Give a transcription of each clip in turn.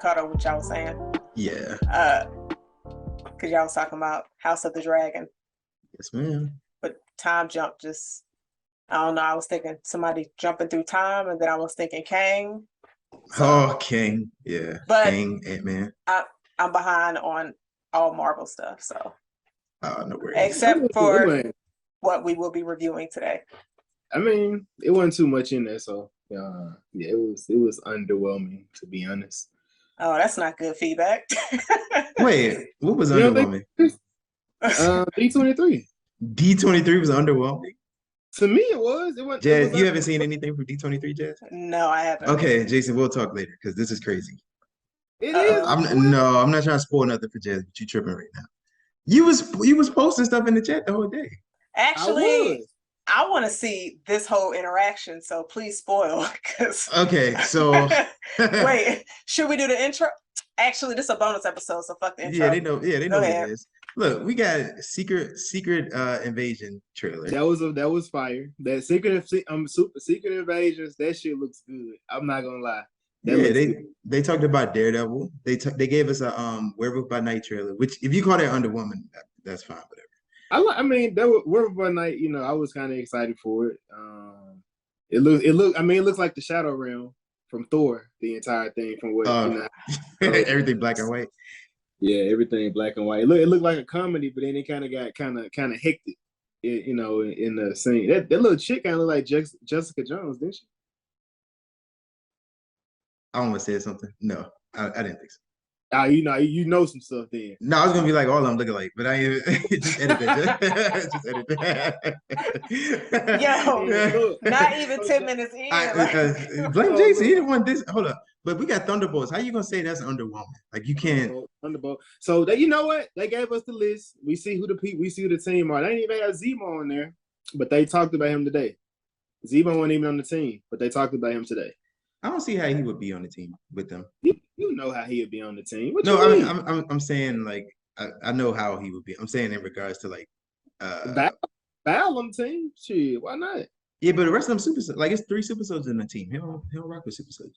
caught up with y'all was saying. Yeah. Because y'all was talking about House of the Dragon. Yes, ma'am. But time jump just, I don't know. I was thinking somebody jumping through time, and then I was thinking Kang. So, King. Yeah. But King, Ant-Man. I'm behind on all Marvel stuff, so. No worries. Except for what we will be reviewing today. I mean, it wasn't too much in there, so yeah, it was underwhelming, to be honest. Oh, that's not good feedback. Wait, what was underwhelming? D23. D23 was underwhelming? To me, it was. Jazz, you haven't seen anything from D23, Jazz? No, I haven't. Okay, Jason, we'll talk later because this is crazy. It is. I'm not trying to spoil nothing for Jazz, but you tripping right now. You was posting stuff in the chat the whole day. Actually, I want to see this whole interaction, so please spoil. Okay, so wait, should we do the intro? Actually, this is a bonus episode, so fuck the intro. Yeah, they know what it is. Look, we got a secret invasion trailer. That was fire. That secret invasions. That shit looks good. I'm not gonna lie. They talked about Daredevil. They gave us a Werewolf by Night trailer, which if you call that underwhelming, that's fine, whatever. I mean, that was Werewolf by Night. You know, I was kind of excited for it. It looks like the Shadow Realm from Thor. The entire thing from what everything black and white. Yeah, everything black and white. It looked like a comedy, but then it kind of got kind of hectic. In the scene. That little chick kind of looked like Jessica Jones, didn't she? I almost said something. No, I didn't think so. You know some stuff then. No, I was gonna be like all of them looking like, but I just edit that. Just edit that. Yo, not even 10 minutes in. Blame Jason. He didn't want this. Hold up. But we got Thunderbolts. How you gonna say that's underwhelming? Like you can't. Thunderbolt. So you know what? They gave us the list. We see who the team are. They didn't even have Zemo on there, but they talked about him today. Zemo wasn't even on the team, but they talked about him today. I don't see how he would be on the team with them. You know how he would be on the team. I'm saying like I know how he would be. I'm saying in regards to like Val on the team. Shit, why not? Yeah, but the rest of them super like it's 3 super soldiers in the team. He don't rock with super soldiers.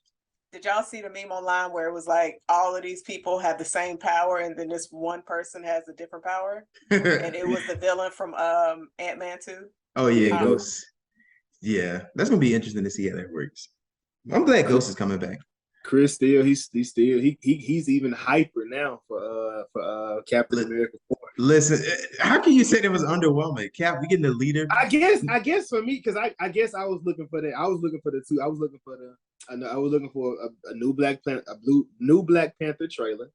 Did y'all see the meme online where it was like all of these people have the same power and then this one person has a different power? And it was the villain from Ant-Man 2. Oh yeah, Ghost. Yeah, that's gonna be interesting to see how that works. I'm glad Ghost is coming back. Chris Steele, he's even hyper now for Captain America 4. Listen, how can you say that was underwhelming? Cap, we getting the leader. I guess for me, because I guess I was looking for that. I was looking for the two. I was looking for a new new Black Panther trailer,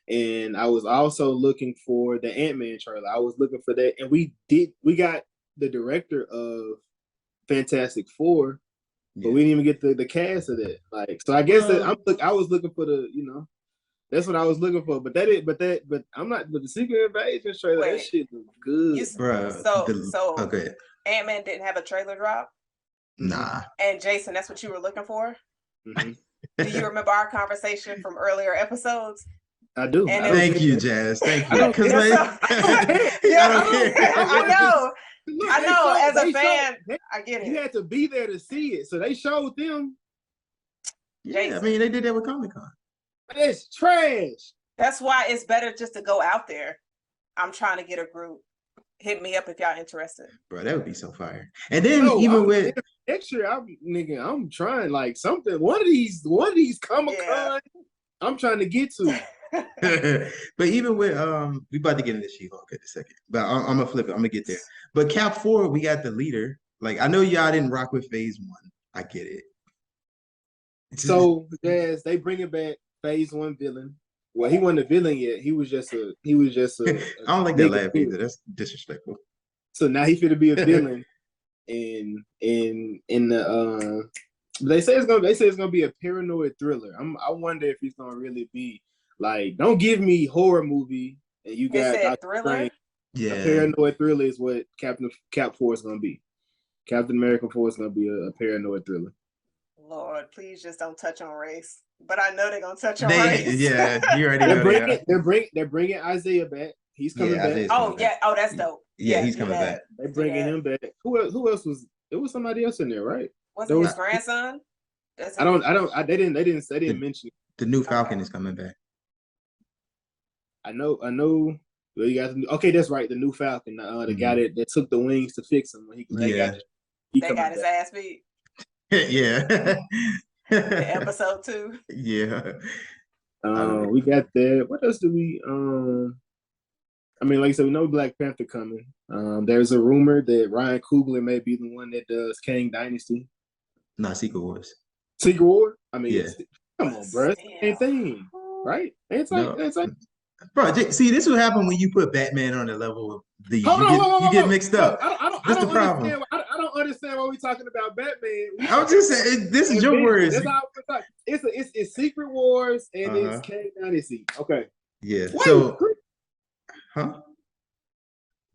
and I was also looking for the Ant-Man trailer. I was looking for that, and we got the director of Fantastic Four. But we didn't even get the cast of that. Like, so I guess I was looking for that's what I was looking for. But I'm not. But the Secret Invasion trailer, that shit was good, bro. So Ant-Man didn't have a trailer drop. Nah. And Jason, that's what you were looking for. Mm-hmm. Do you remember our conversation from earlier episodes? I do. Thank you, Jazz. Thank you. Because I know. Look, I know. As a fan, I get it. You had to be there to see it, so they showed them. Yeah, I mean, they did that with Comic-Con. It's trash. That's why it's better just to go out there. I'm trying to get a group. Hit me up if y'all interested. Bro, that would be so fire. And then with next year, I'm trying like something. One of these Comic-Con. Yeah. I'm trying to get to. But even with we about to get into She-Hulk in a second, but I'm gonna flip it. I'm gonna get there. But Cap 4, we got the leader. Like I know y'all didn't rock with Phase 1. I get it. So yes, they bring it back. Phase 1 villain. Well, he wasn't a villain yet. He was just a. I don't like that laugh either. That's disrespectful. So now he's gonna be a villain, in the. They say it's gonna be a paranoid thriller. I wonder if he's gonna really be. Like, don't give me horror movie and you got thriller. Yeah, a paranoid thriller is what Cap 4 is gonna be. Captain America 4 is gonna be a paranoid thriller. Lord, please just don't touch on race. But I know they're gonna touch on race. Yeah, you already know. They're bringing Isaiah back. He's coming back. That's dope. Yeah, he's coming back. They're bringing him back. Who else was? It was somebody else in there, right? Was it his grandson? They didn't mention. The new Falcon is coming back. I know. Well, you got okay. That's right. The new Falcon, the guy that took the wings to fix him. They got his ass beat. Yeah. In episode 2. Yeah. We got that. What else do we? I mean, like I said, we know Black Panther coming. There's a rumor that Ryan Coogler may be the one that does Kang Dynasty. Not Secret Wars. Secret War? I mean, Yeah. Come on, bro. It's the same thing, right? It's like, bro. See, this will happen when you put Batman on the level of these. You get mixed up. That's the problem. I don't understand why we're talking about Batman. I'm just saying, this is your words. That's how it's Secret Wars and it's Kang Dynasty. Okay. Yeah. So,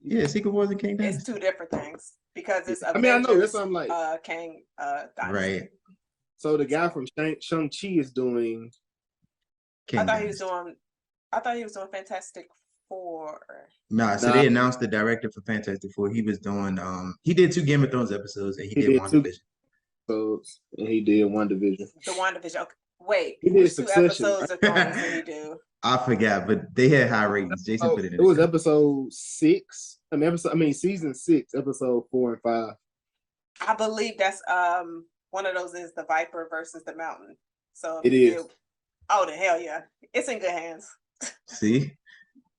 yeah, Secret Wars and Kang Dynasty. It's 2 different things because it's. I mean, I know that's something like Kang Dynasty. Right. So the guy from Shang-Chi is doing. Kang I thought he was doing Fantastic Four. Nah, so they announced the director for Fantastic Four. He was doing he did 2 Game of Thrones episodes and he did WandaVision. And he did WandaVision. The WandaVision. Okay. Wait, he did which Succession. 2 episodes of Thrones did he do? I forgot, but they had high ratings. Jason put it in. It was episode 6. Season 6, episode 4 and 5. I believe that's one of those is the Viper versus the Mountain. So it is. Oh, the hell yeah! It's in good hands. See,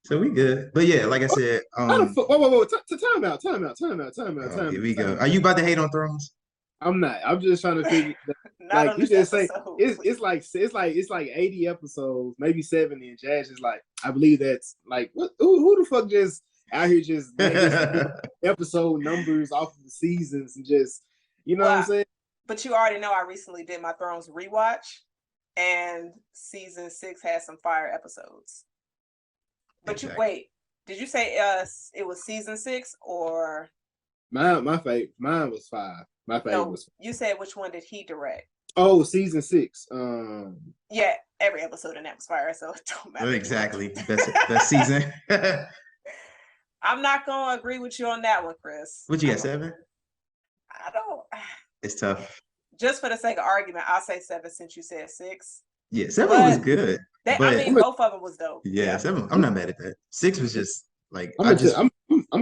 so we good. But yeah, like I said, whoa! Time out. Here we go. Are you about to hate on Thrones? I'm not. I'm just trying to figure. Like you just say, it's like 80 episodes, maybe 70, and Jazz is like, I believe that's like what? Who the fuck just out here just episode numbers off of the seasons and just what I'm saying? But you already know I recently did my Thrones rewatch, and season 6 has some fire episodes. But wait, did you say it was season 6 or mine was 5. My favorite was. You said which one did he direct? Oh, season 6. Yeah, every episode in that was fire, so it don't matter. Exactly. Best season. I'm not gonna agree with you on that one, Chris. What you got, 7? I don't. It's tough. Just for the sake of argument, I'll say 7 since you said 6. Yeah, 7 was good. I mean, both of them was dope. Yeah, 7. I'm not mad at that. 6 was just like I'm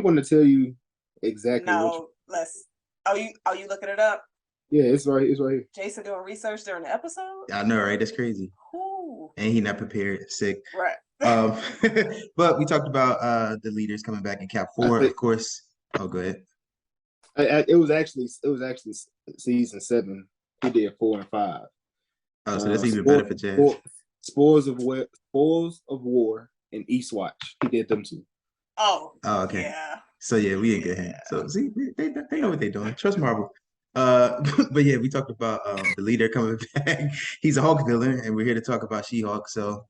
going to tell you exactly. No, let's. Oh, you looking it up? Yeah, it's right here. Jason doing research during the episode. I know, right? That's crazy. Ooh. And he not prepared. Sick. Right. But we talked about the leaders coming back in Cap 4, of course. Oh, go ahead. It was actually season 7. He did 4 and 5. Oh, so that's even better for Jazz. Spoils of War and Eastwatch. He did them too. Oh, okay. Yeah. So yeah, we in good hands. So see, they know what they're doing. Trust Marvel. But yeah, we talked about the leader coming back. He's a Hulk villain, and we're here to talk about She-Hulk. So,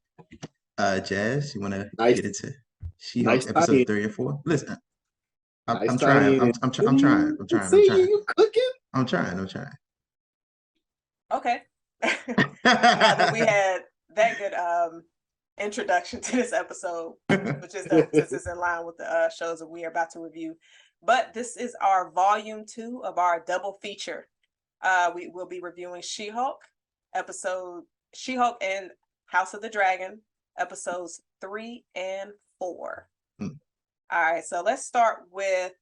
Jazz, you want to get into She-Hulk episode 3 and 4? Listen, I'm trying. I'm trying. See you cooking. I'm trying. Okay. Now that we had that good introduction to this episode, which is since it's in line with the shows that we are about to review. But this is our volume 2 of our double feature. We will be reviewing She-Hulk and House of the Dragon, episodes 3 and 4. All right, so let's start with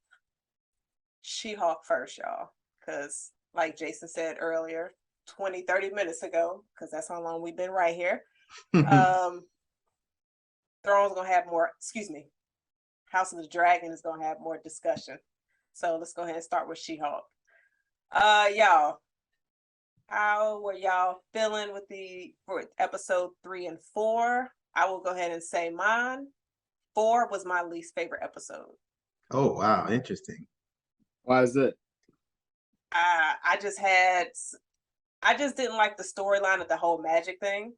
She-Hulk first, y'all, because like Jason said earlier, 20-30 minutes ago, because that's how long we've been right here. Throne's gonna have more, House of the Dragon is gonna have more discussion. So let's go ahead and start with She-Hulk. Y'all, how were y'all feeling for episode 3 and 4? I will go ahead and say mine. 4 was my least favorite episode. Oh wow, interesting. Why is that? I just didn't like the storyline of the whole magic thing.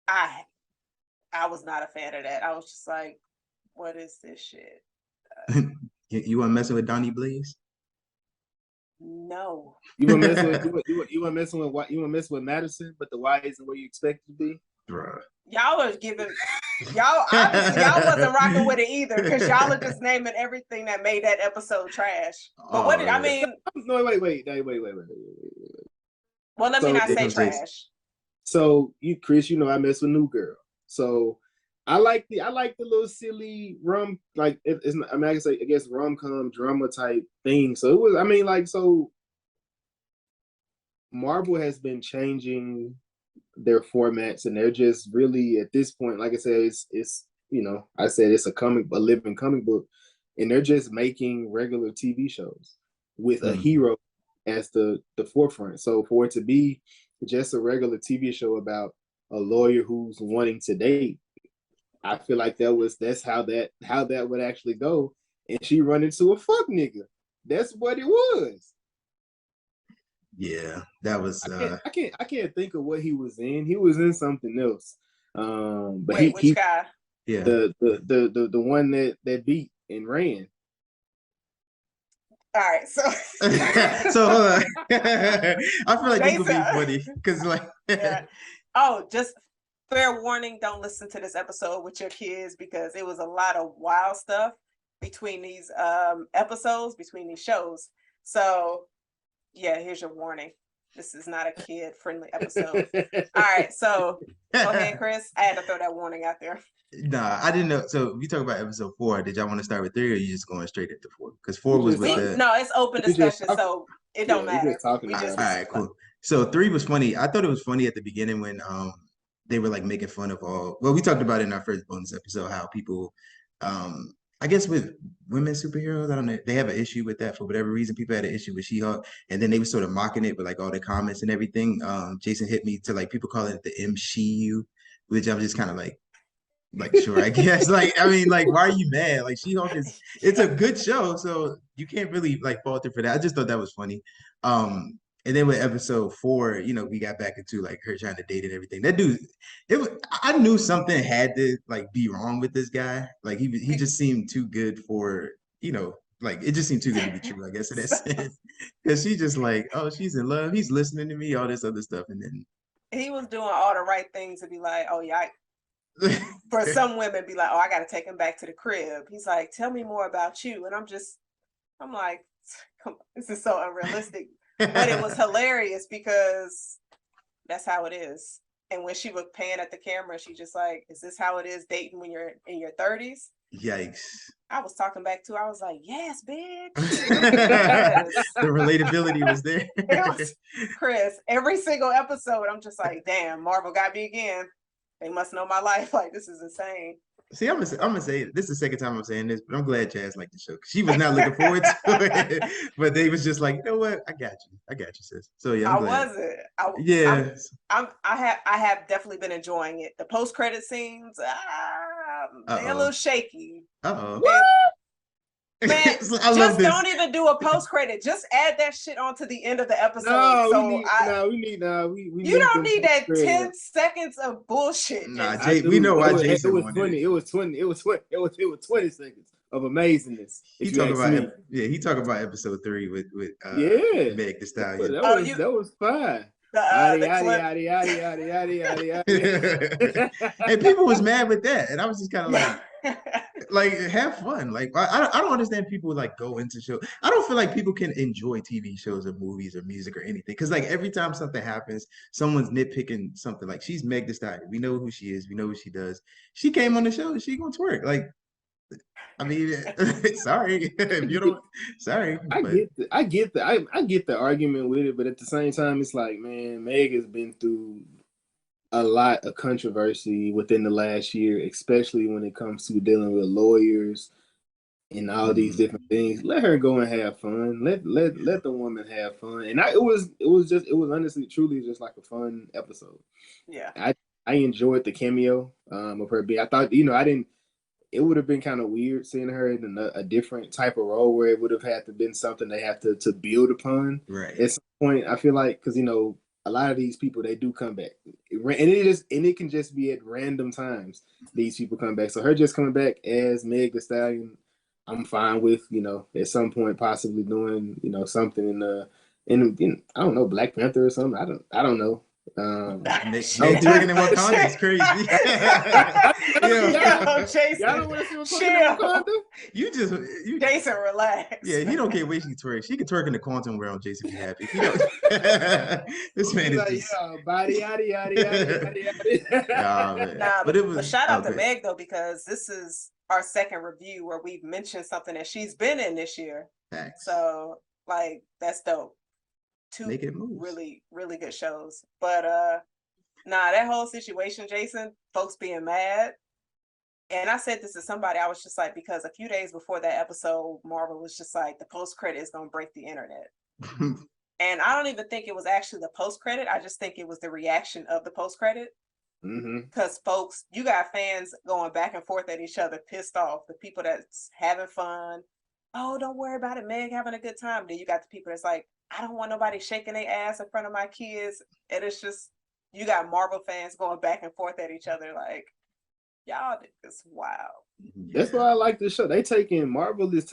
I was not a fan of that. I was just like, what is this shit? You weren't messing with Donnie Blaze? No. You weren't messing with Madison, but the Y isn't where you expect it to be? Bruh. Y'all are obviously y'all wasn't rocking with it either, because y'all are just naming everything that made that episode trash. But what did I mean? No, wait. Well, let me not say trash. So Chris, I mess with New Girl. So I like the little silly I guess rom-com drama type thing. So it was, so Marvel has been changing their formats, and they're just really at this point, like I said, it's I said it's a living comic book, and they're just making regular TV shows with a hero as the forefront. So for it to be just a regular TV show about a lawyer who's wanting to date, I feel like that's how that would actually go. And she run into a fuck nigga. That's what it was. Yeah, that was. I can't think of what he was in. He was in something else. But Wait, which guy? Yeah, the one that beat and ran. All right, so so hold on. I feel like this will be funny because yeah. Oh, just fair warning, don't listen to this episode with your kids because it was a lot of wild stuff between these episodes, between these shows. So yeah, here's your warning. This is not a kid-friendly episode. All right, so go ahead, Chris. I had to throw that warning out there. Nah, I didn't know. So we talk about episode 4. Did y'all want to start with 3, or are you just going straight into 4? Because 4 was with the. No, it's open discussion, so it don't matter. All right, cool. So 3 was funny. I thought it was funny at the beginning when they were like making fun of all. Well, we talked about it in our first bonus episode how people, I guess with women superheroes, I don't know, they have an issue with that for whatever reason. People had an issue with She-Hulk, and then they were sort of mocking it with like all the comments and everything. Jason hit me to like people calling it the MCU, which I'm just kind of like sure, I guess. Like, I mean, like, why are you mad? Like, She-Hulk it's a good show, so you can't really like fault her for that. I just thought that was funny. And then with episode 4, we got back into like her trying to date and everything. That dude, I knew something had to like be wrong with this guy. Like he just seemed too good for, like it just seemed too good to be true, I guess in that sense. Because she just like, oh, she's in love, he's listening to me, all this other stuff. And then he was doing all the right things to be like, oh yeah, for some women be like, oh, I gotta take him back to the crib. He's like, tell me more about you. And I'm like, this is so unrealistic. But it was hilarious because that's how it is. And when she was paying at the camera, she just like, is this how it is dating when you're in your 30s? Yikes. I was talking back to her. I was like, yes, bitch. The relatability was there. It was, Chris, every single episode, I'm just like, damn, Marvel got me again. They must know my life. Like, this is insane. See, I'm gonna say this is the second time I'm saying this, but I'm glad Chaz liked the show. She was not looking forward to it, but they was just like, you know what, I got you, sis. So yeah, I have definitely been enjoying it. The post credit scenes, they're a little shaky. Man, just don't even do a post credit. Just add that shit onto the end of the episode. We you don't need that 10 seconds of bullshit. Nah, we know why Jason. It was 20. It was 20 seconds of amazingness. He talked about episode 3 with Meg Thee Stallion. That was fine. And people was mad with that, and I was just kind of like have fun. Like I don't understand people like go into shows. I don't feel like people can enjoy TV shows or movies or music or anything because like every time something happens, someone's nitpicking something. Like she's Meg Thee Stallion. We know who she is. We know what she does. She came on the show. She gonna twerk. Like, I mean, sorry if you don't. Sorry, I get the argument with it, but at the same time, it's like, man, Meg has been through a lot of controversy within the last year, especially when it comes to dealing with lawyers and all these different things. Let her go and have fun. Let the woman have fun. And it was honestly, truly just like a fun episode. Yeah, I enjoyed the cameo of her being. I thought, it would have been kind of weird seeing her in a different type of role where it would have had to been something they have to build upon. Right. At some point, I feel like, because a lot of these people, they do come back, and it can just be at random times these people come back. So her just coming back as Meg Thee Stallion, I'm fine with. At some point possibly doing something in I don't know, Black Panther or something. I don't know. Meg Shit. twerking in Wakanda is crazy. Jason, Y'all don't want to see what's chill. in Wakanda? You Jason, relax. yeah, he don't care where she twerk. She can twerk in the quantum realm. Jason be happy. He don't. This man is Like, just. yeah, body, yada, yada, yada, yada. Nah, man. Nah, but it was. but shout out to okay. Meg though, because this is our second review where we've mentioned something that she's been in this year. Facts. So like that's dope. Two Make it moves. really, really good shows. But nah, that whole situation, Jason, folks being mad. And I said this to somebody, I was just like, because a few days before that episode, Marvel was just like, the post credit is gonna break the internet. And I don't even think it was actually the post credit. I just think it was the reaction of the post credit. Because folks, you got fans going back and forth at each other, pissed off. The people that's having fun, oh, don't worry about it, Meg having a good time. Then you got the people that's like, I don't want nobody shaking their ass in front of my kids. And it's just, you got Marvel fans going back and forth at each other, like, y'all did this wild. That's why I like this show. They're taking more risk,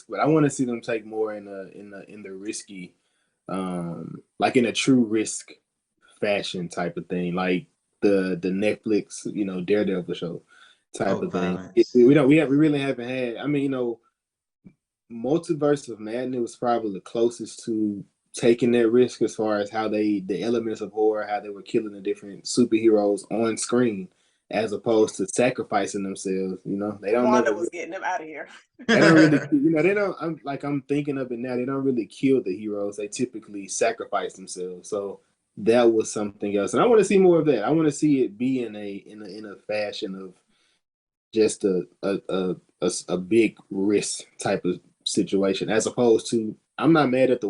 but I want to see them take more in the risky, like in a true risk fashion type of thing, like the Netflix, Daredevil show type of thing. We really haven't had. I mean, Multiverse of Madness was probably the closest to taking that risk as far as how the elements of horror, how they were killing the different superheroes on screen, as opposed to sacrificing themselves. They don't. Wanda was getting them out of here. They don't really, they don't. I'm thinking of it now. They don't really kill the heroes. They typically sacrifice themselves. So that was something else, and I want to see more of that. I want to see it be in a fashion of just a big risk type of situation, as opposed to, I'm not mad at at the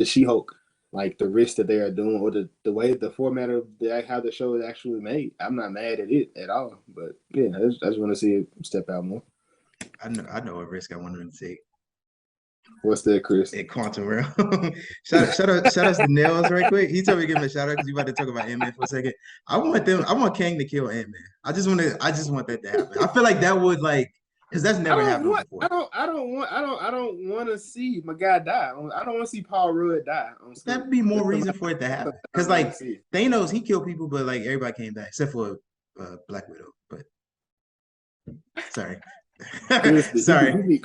She-Hulk, like the risk that they are doing, or the way the format of how the show is actually made. I'm not mad at it at all, but yeah, I just want to see it step out more. I know a risk I want them to take. What's that, Chris? In quantum realm. shout out to Nails right quick. He told me to give him a shout out because you about to talk about Ant-Man for a second. I want Kang to kill Ant-Man. I just want that to happen. I feel like that would because that's never happened before. I don't want to see my guy die. I don't want to see Paul Rudd die. That'd be more reason for it to happen. Because Thanos, he killed people, but everybody came back except for Black Widow. But sorry. Sorry. No.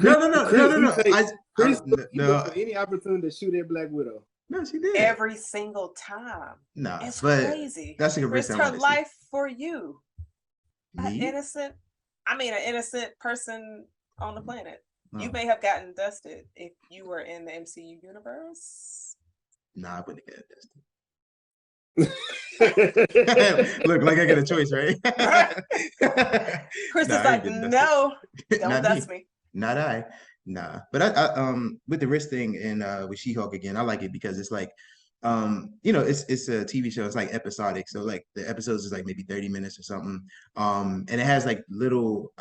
Chris, for any opportunity to shoot at Black Widow. No, she did. Every single time. No, it's but crazy. That's a risk. Risked her life for you. Me? An innocent person on the planet. Oh. You may have gotten dusted if you were in the MCU universe. Nah, I wouldn't have gotten dusted. Look, like I get a choice, right? Chris is like, no, don't dust me. Not I. Nah. But I with the wrist thing and with She-Hulk again, I like it because it's like it's a TV show. It's like episodic. So the episodes is maybe 30 minutes or something. And it has little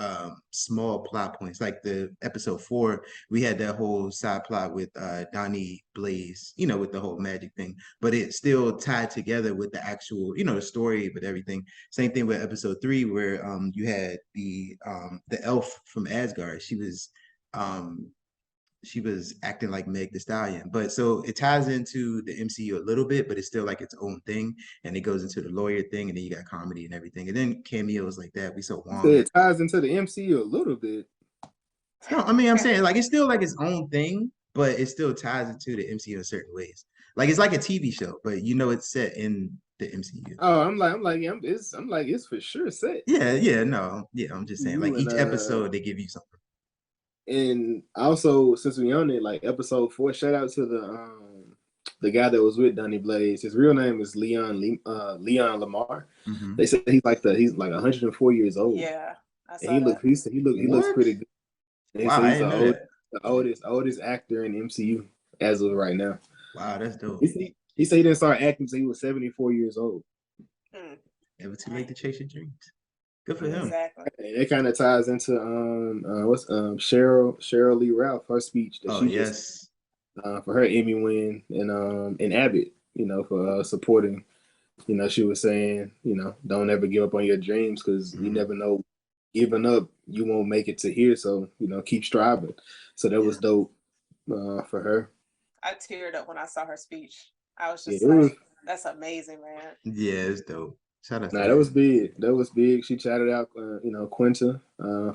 small plot points. Like the episode 4, we had that whole side plot with Donnie Blaze, with the whole magic thing. But it still tied together with the actual, the story, but everything. Same thing with episode 3, where you had the elf from Asgard. She was acting like Meg Thee Stallion, but so it ties into the MCU a little bit, but it's still its own thing, and it goes into the lawyer thing, and then you got comedy and everything, and then cameos like that. We saw Wong. So it ties into the MCU a little bit. No, I mean I'm saying it's still its own thing, but it still ties into the MCU in certain ways. It's like a TV show, but it's set in the MCU. Oh, I'm like it's for sure set. Yeah, no, yeah. I'm just saying each episode they give you something. And also, since we on it, episode 4, shout out to the guy that was with Donnie Blaze. His real name is Leon Lamar. Mm-hmm. They said he's 104 years old. Yeah, I saw and he looks pretty good. And wow, he's the oldest actor in the MCU as of right now. Wow, that's dope. He said he didn't start acting until he was 74 years old. Never too late to chase your dreams. Good for him. Exactly. And it kind of ties into Cheryl Lee Ralph, her speech that just for her Emmy win, and Abbott, for supporting. She was saying, don't ever give up on your dreams because you never know, giving up you won't make it to here. So keep striving. So that was dope for her. I teared up when I saw her speech. I was just Yeah, it was. like, that's amazing, man. Yeah, it's dope. Shout out to Nah, her. that was big. That was big. She shouted out, Quinta,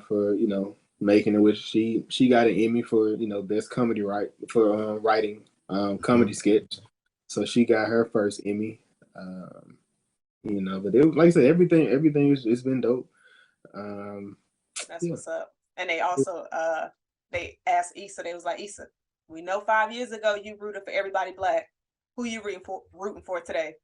for making it. Which she got an Emmy for best comedy writing comedy sketch. So she got her first Emmy. But it was, like I said, everything it's been dope. That's what's up. And they also they asked Issa, they was like, Issa, we know 5 years ago you rooted for everybody black. Who you rooting for today?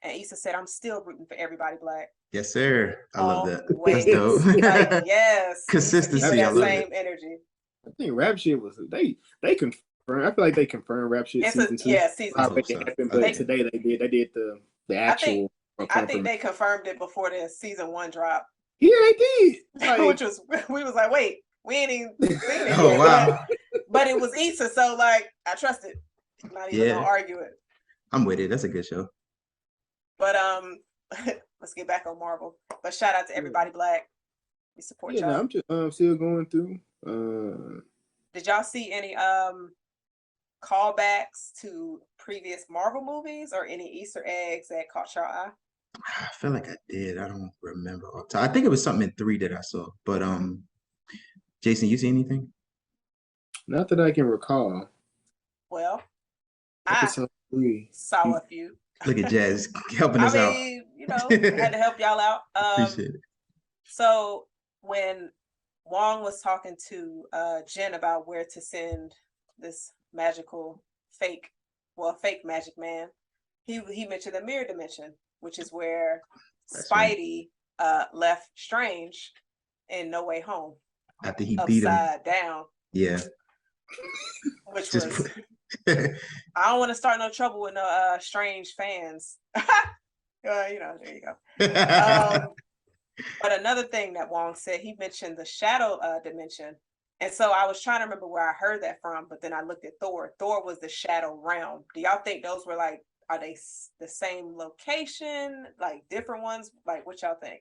And Issa said, I'm still rooting for everybody black. Yes, sir. I love that. Always. That's dope. Like, yes. Consistency. That I love same it. energy. I think rap shit was they confirmed. I feel like they confirmed rap shit season 2. Yeah, season 2. Already happened, but today they did the actual. I think they confirmed it before the season 1 drop. Yeah, they did. Like, Which was, we was like, wait, we ain't even seen it. Oh, wow. But it was Issa, so like I trust it. Not even gonna argue it. I'm with it. That's a good show. But let's get back on Marvel. But shout out to everybody black. We support y'all. I'm just still going through. Did y'all see any callbacks to previous Marvel movies or any Easter eggs that caught your eye? I feel like I did. I don't remember. I think it was something in 3 that I saw. But Jason, you see anything? Not that I can recall. Well, I saw a few. Look at Jazz helping us out. Had to help y'all out. Appreciate it. So when Wong was talking to Jen about where to send this magical fake magic man, he mentioned the mirror dimension, which is where Spidey left Strange in No Way Home. After he beat him upside down. Yeah. Which just was I don't want to start no trouble with no Strange fans. There you go. But another thing that Wong said, he mentioned the shadow dimension. And so I was trying to remember where I heard that from, but then I looked at Thor. Thor was the shadow realm. Do y'all think those were like, are they the same location, like different ones? Like, what y'all think?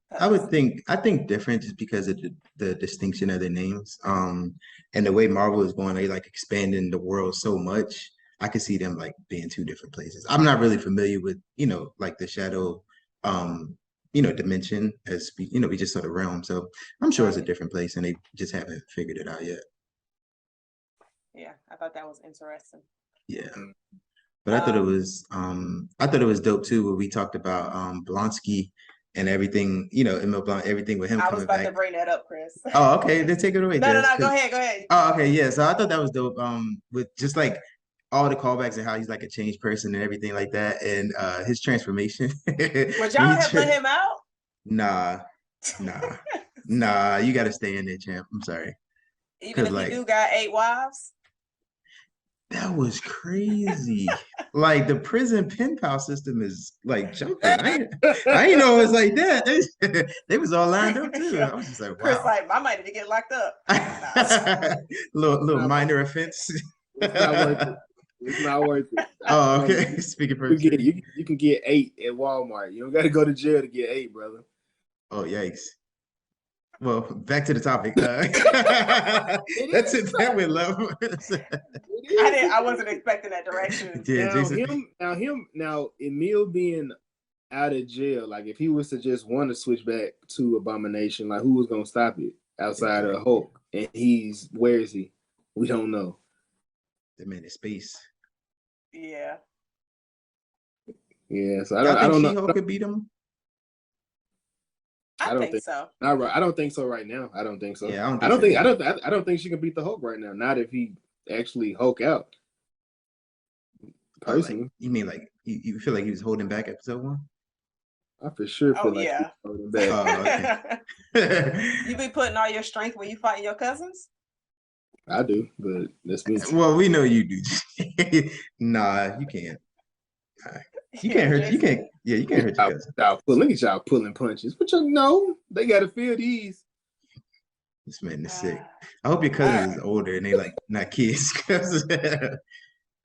I think different just because of the distinction of their names. And the way Marvel is going, they like expanding the world so much. I could see them like being 2 different places. I'm not really familiar with, like the shadow dimension as we just saw the realm. So I'm sure it's a different place and they just haven't figured it out yet. Yeah, I thought that was interesting. Yeah. But I thought it was dope too, where we talked about Blonsky and everything, Emil Blunt, everything with him coming back. I was about to bring that up, Chris. Oh, okay. Then take it away. No, go ahead. Oh, okay, yeah. So I thought that was dope. With just like all the callbacks and how he's like a changed person and everything like that, and his transformation. Would y'all have let him out? Nah. You got to stay in there, champ. I'm sorry. Even if you do got 8 wives. That was crazy. Like the prison pen pal system is like jumping. I didn't know it was like that. They was all lined up too. I was just like, wow. Chris, like, I might need to get locked up. little minor offense. It's not worth it. Oh, okay. Speaking for you can get 8 at Walmart. You don't got to go to jail to get 8, brother. Oh, yikes. Well, back to the topic. That's it. That went low. I wasn't expecting that direction. Yeah, now Emil being out of jail, like if he was to just want to switch back to Abomination, like who was gonna stop it outside of Hulk? And where is he? We don't know. The man in space. Yeah. Yeah. So I don't know. She-Hulk could beat him. I don't think so. I don't think so right now. I don't think so. Yeah, I don't think she can beat the Hulk right now. Not if he actually Hulk out. Personally, like, you mean like you feel like he was holding back episode 1? I for sure feel like yeah. he was holding back. Okay. You be putting all your strength when you fighting your cousins? I do, but that's me. Well, we know you do. Nah, you can't. You can't hurt. You can't. Yeah, you can't hurt your cousin. Look at y'all pulling punches. But you know, they got to feel these. This man is sick. I hope your cousin is older and they like not kids. I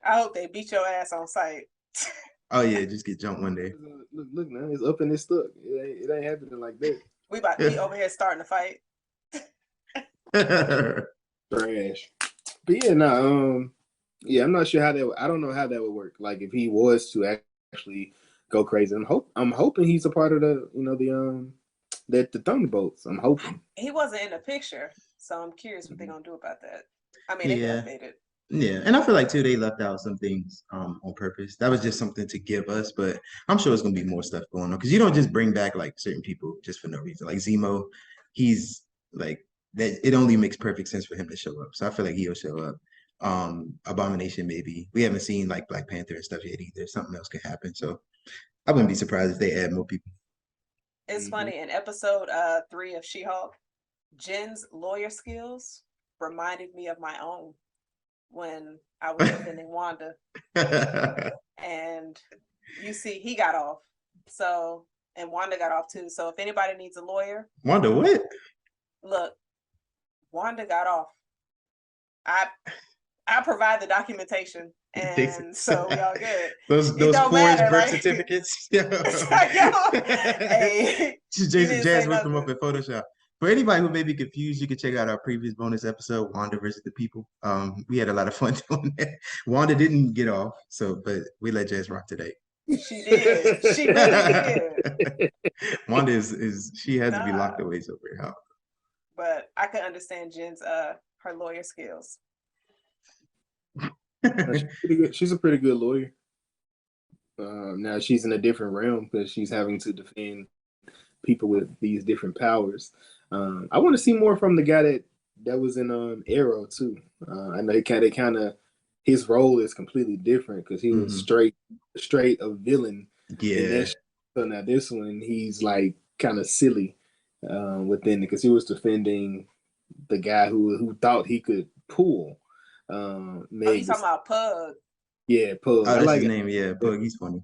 hope they beat your ass on sight. Oh yeah, just get jumped one day. Look now, it's up and it's stuck. It ain't happening like that. We over here starting to fight. Trash. But yeah, Yeah, I'm not sure how that. I don't know how that would work. Like if he was to actually go crazy, I'm hoping he's a part of the the Thunderbolts. I'm hoping. He wasn't in the picture, so I'm curious what they're gonna do about that. I mean, they can Yeah. update it. Yeah, and I feel like too they left out some things on purpose. That was just something to give us, but I'm sure it's gonna be more stuff going on because you don't just bring back like certain people just for no reason. Like Zemo, he's like that. It only makes perfect sense for him to show up. So I feel like he'll show up. Abomination maybe. We haven't seen like Black Panther and stuff yet either. Something else could happen. So I wouldn't be surprised if they add more people. It's funny, in episode 3 of She-Hulk, Jen's lawyer skills reminded me of my own when I was defending Wanda. And you see, he got off. So, and Wanda got off too. So if anybody needs a lawyer, Wanda, what? look, Wanda got off. I provide the documentation, and so we all good. Those don't forged matter, birth like- certificates. Hey, Jason didn't Jazz say whipped them up nothing. in Photoshop. For anybody who may be confused, you can check out our previous bonus episode, Wanda versus the People. We had a lot of fun doing that. Wanda didn't get off, but we let Jazz rock today. She did. She really did. Wanda is she has to be Nah. locked away somewhere. How? But I could understand Jen's her lawyer skills. She's pretty good. She's a pretty good lawyer. Now she's in a different realm because she's having to defend people with these different powers. I want to see more from the guy that was in Arrow too. I know kind of his role is completely different because he was straight a villain. Yeah. So now this one he's like kind of silly within it because he was defending the guy who thought he could pull. Oh, you talking about Pug? Yeah, Pug. Oh, I that's like his it. name. Yeah, Pug. He's funny.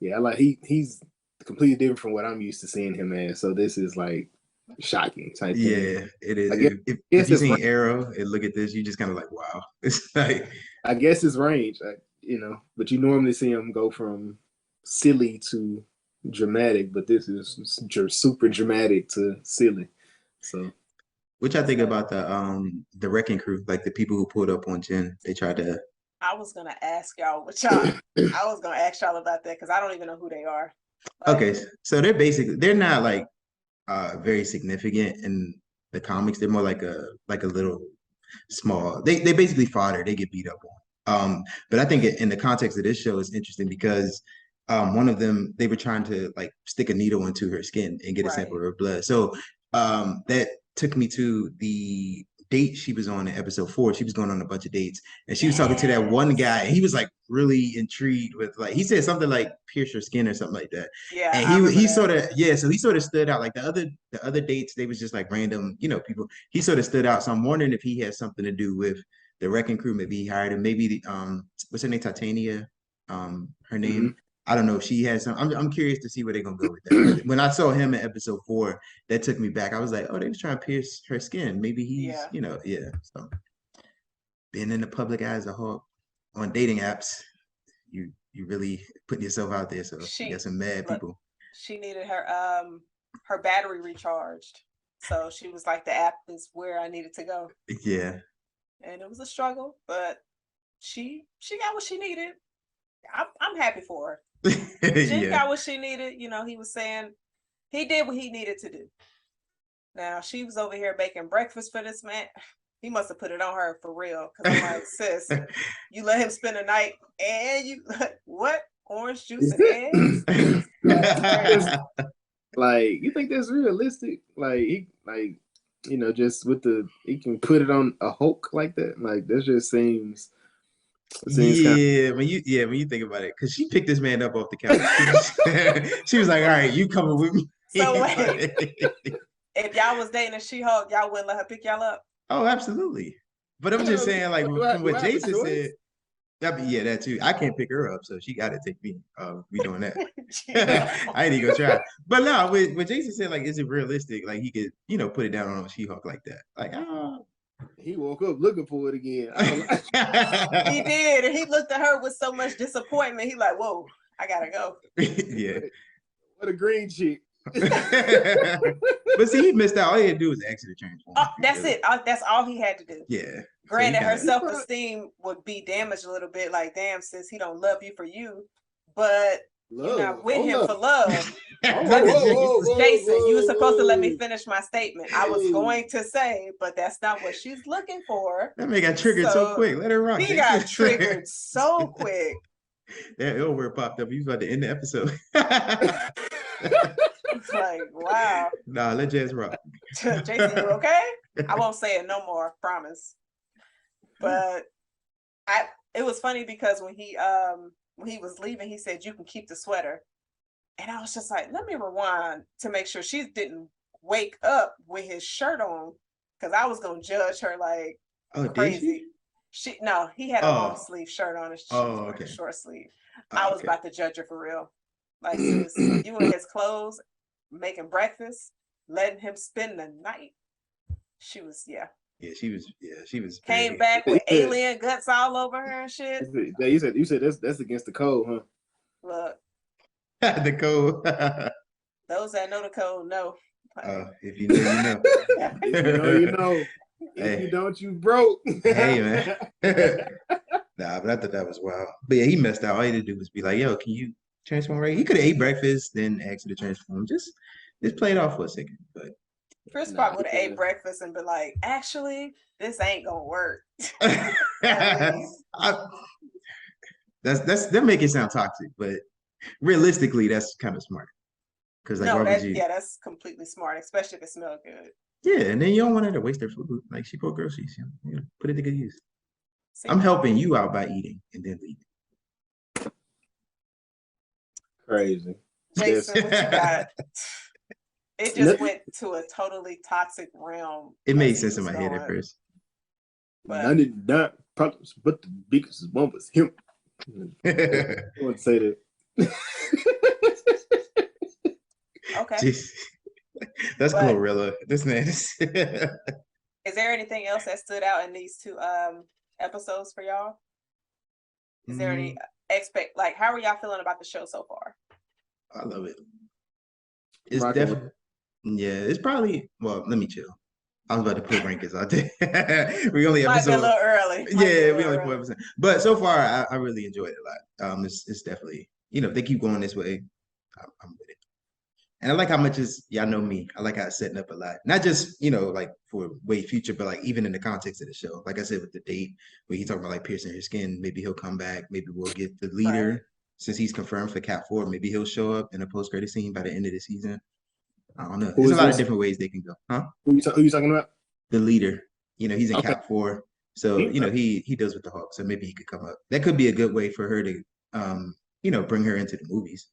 Yeah. I like he's completely different from what I'm used to seeing him as. So this is like shocking type thing. Yeah, it is. I guess- If guess you it's seen Arrow and look at this, you just kind of like, wow. It's like, I guess his range, but you normally see him go from silly to dramatic, but this is super dramatic to silly. So which I think about the Wrecking Crew, like the people who pulled up on Jen. They tried to. I was gonna ask y'all what y'all. I was gonna ask y'all about that because I don't even know who they are. Like, Okay, so they're not like very significant in the comics. They're more like a little small. They basically fodder. They get beat up on. But I think in the context of this show is interesting because one of them they were trying to like stick a needle into her skin and get a sample of her blood. So that took me to the date she was on in episode 4. She was going on a bunch of dates and she was talking to that one guy and he was like really intrigued with like he said something like pierce her skin or something like that. yeah, And I remember he that. sort of so he sort of stood out. Like the other dates, they was just like random, people. He sort of stood out. So I'm wondering if he has something to do with the Wrecking Crew. Maybe he hired him. Maybe the what's her name, Titania, her name. I don't know if she has some. I'm curious to see where they're gonna go with that. When I saw him in episode 4, that took me back. I was like, oh, they was trying to pierce her skin. Maybe he's So being in the public eye as a whole on dating apps, you really putting yourself out there. So you got some mad people. She needed her battery recharged, so she was like, the app is where I needed to go. Yeah. And it was a struggle, but she got what she needed. I'm happy for her. She got what she needed. He was saying he did what he needed to do. Now she was over here making breakfast for this man. He must have put it on her for real. Cause I'm like, sis, you let him spend a night and you what? Orange juice and eggs? Like, you think that's realistic? Like just with he can put it on a Hulk like that. Like that just seems when you think about it, because she picked this man up off the couch. She was like, all right, you coming with me. So wait, if y'all was dating a She-Hulk, y'all wouldn't let her pick y'all up? Oh, absolutely. But I'm just saying, like from what Jason said, that too. I can't pick her up, so she got to take me. We doing that. I ain't even gonna try. But no, what Jason said, like, is it realistic? Like he could, put it down on a She-Hulk like that. Like, he woke up looking for it again. He did, and he looked at her with so much disappointment. He like, whoa, I gotta go. Yeah. What a green chick. But see, he missed out. All he had to do was exit the transform. That's it. That's all he had to do. Yeah. Granted, her kinda- self-esteem would be damaged a little bit. Like, damn, sis, he don't love you for you, but you're not with him for love. Jason, you were supposed to let me finish my statement. I was going to say, but that's not what she's looking for. That man got triggered so quick. Let her rock. He got triggered so quick. That L word popped up. He was about to end the episode. It's like, wow. Nah, let Jazz rock. Jason, you okay? I won't say it no more, promise. But it was funny because when he was leaving, he said, "You can keep the sweater." And I was just like, let me rewind to make sure she didn't wake up with his shirt on, because I was gonna judge her like crazy. He had a long sleeve shirt on and she was wearing a short sleeve. I was about to judge her for real. Like, sis, you in his clothes, making breakfast, letting him spend the night. She was, she was came back with alien guts all over her and shit. You said that's against the code, huh? Look. The code. Those that know the code know. If you know, you know. If you know, you know. If you don't, you broke. Hey, man. Nah, but I thought that was wild. But yeah, he messed out. All he had to do was be like, "Yo, can you transform right?" He could have ate breakfast, then asked her to transform. Just play it off for a second. But Chris probably would have ate breakfast and been like, "Actually, this ain't gonna work." that make it sound toxic, but realistically, that's kind of smart. Because that's completely smart, especially if it smells good. Yeah, and then you don't want her to waste her food. Like, she bought groceries, put it to good use. I'm helping you out by eating and then leaving. Crazy. Jason, what you got? It just went to a totally toxic realm. It made sense in my head at first. None of that problems, but the biggest one was him. I want to say that. Okay. Jeez. That's Glorilla. This man is. Is there anything else that stood out in these two episodes for y'all? Is there any how are y'all feeling about the show so far? I love it. It's definitely, it's probably, well, let me chill. I was about to put rankings out there. We only might be a little early. We only 4%. But so far, I really enjoyed it a lot. It's definitely, if they keep going this way, I'm with it. And I like how much y'all know me. I like how it's setting up a lot. Not just, like for way future, but like even in the context of the show. Like I said, with the date, where he talked about like piercing her skin, maybe he'll come back. Maybe we'll get the leader. Right. Since he's confirmed for Cat 4, maybe he'll show up in a post-credit scene by the end of the season. I don't know. There's a lot of different ways they can go. Huh? Who you talking about? The leader. He's in Cat 4. So, he deals with the Hawk. So maybe he could come up. That could be a good way for her to, bring her into the movies.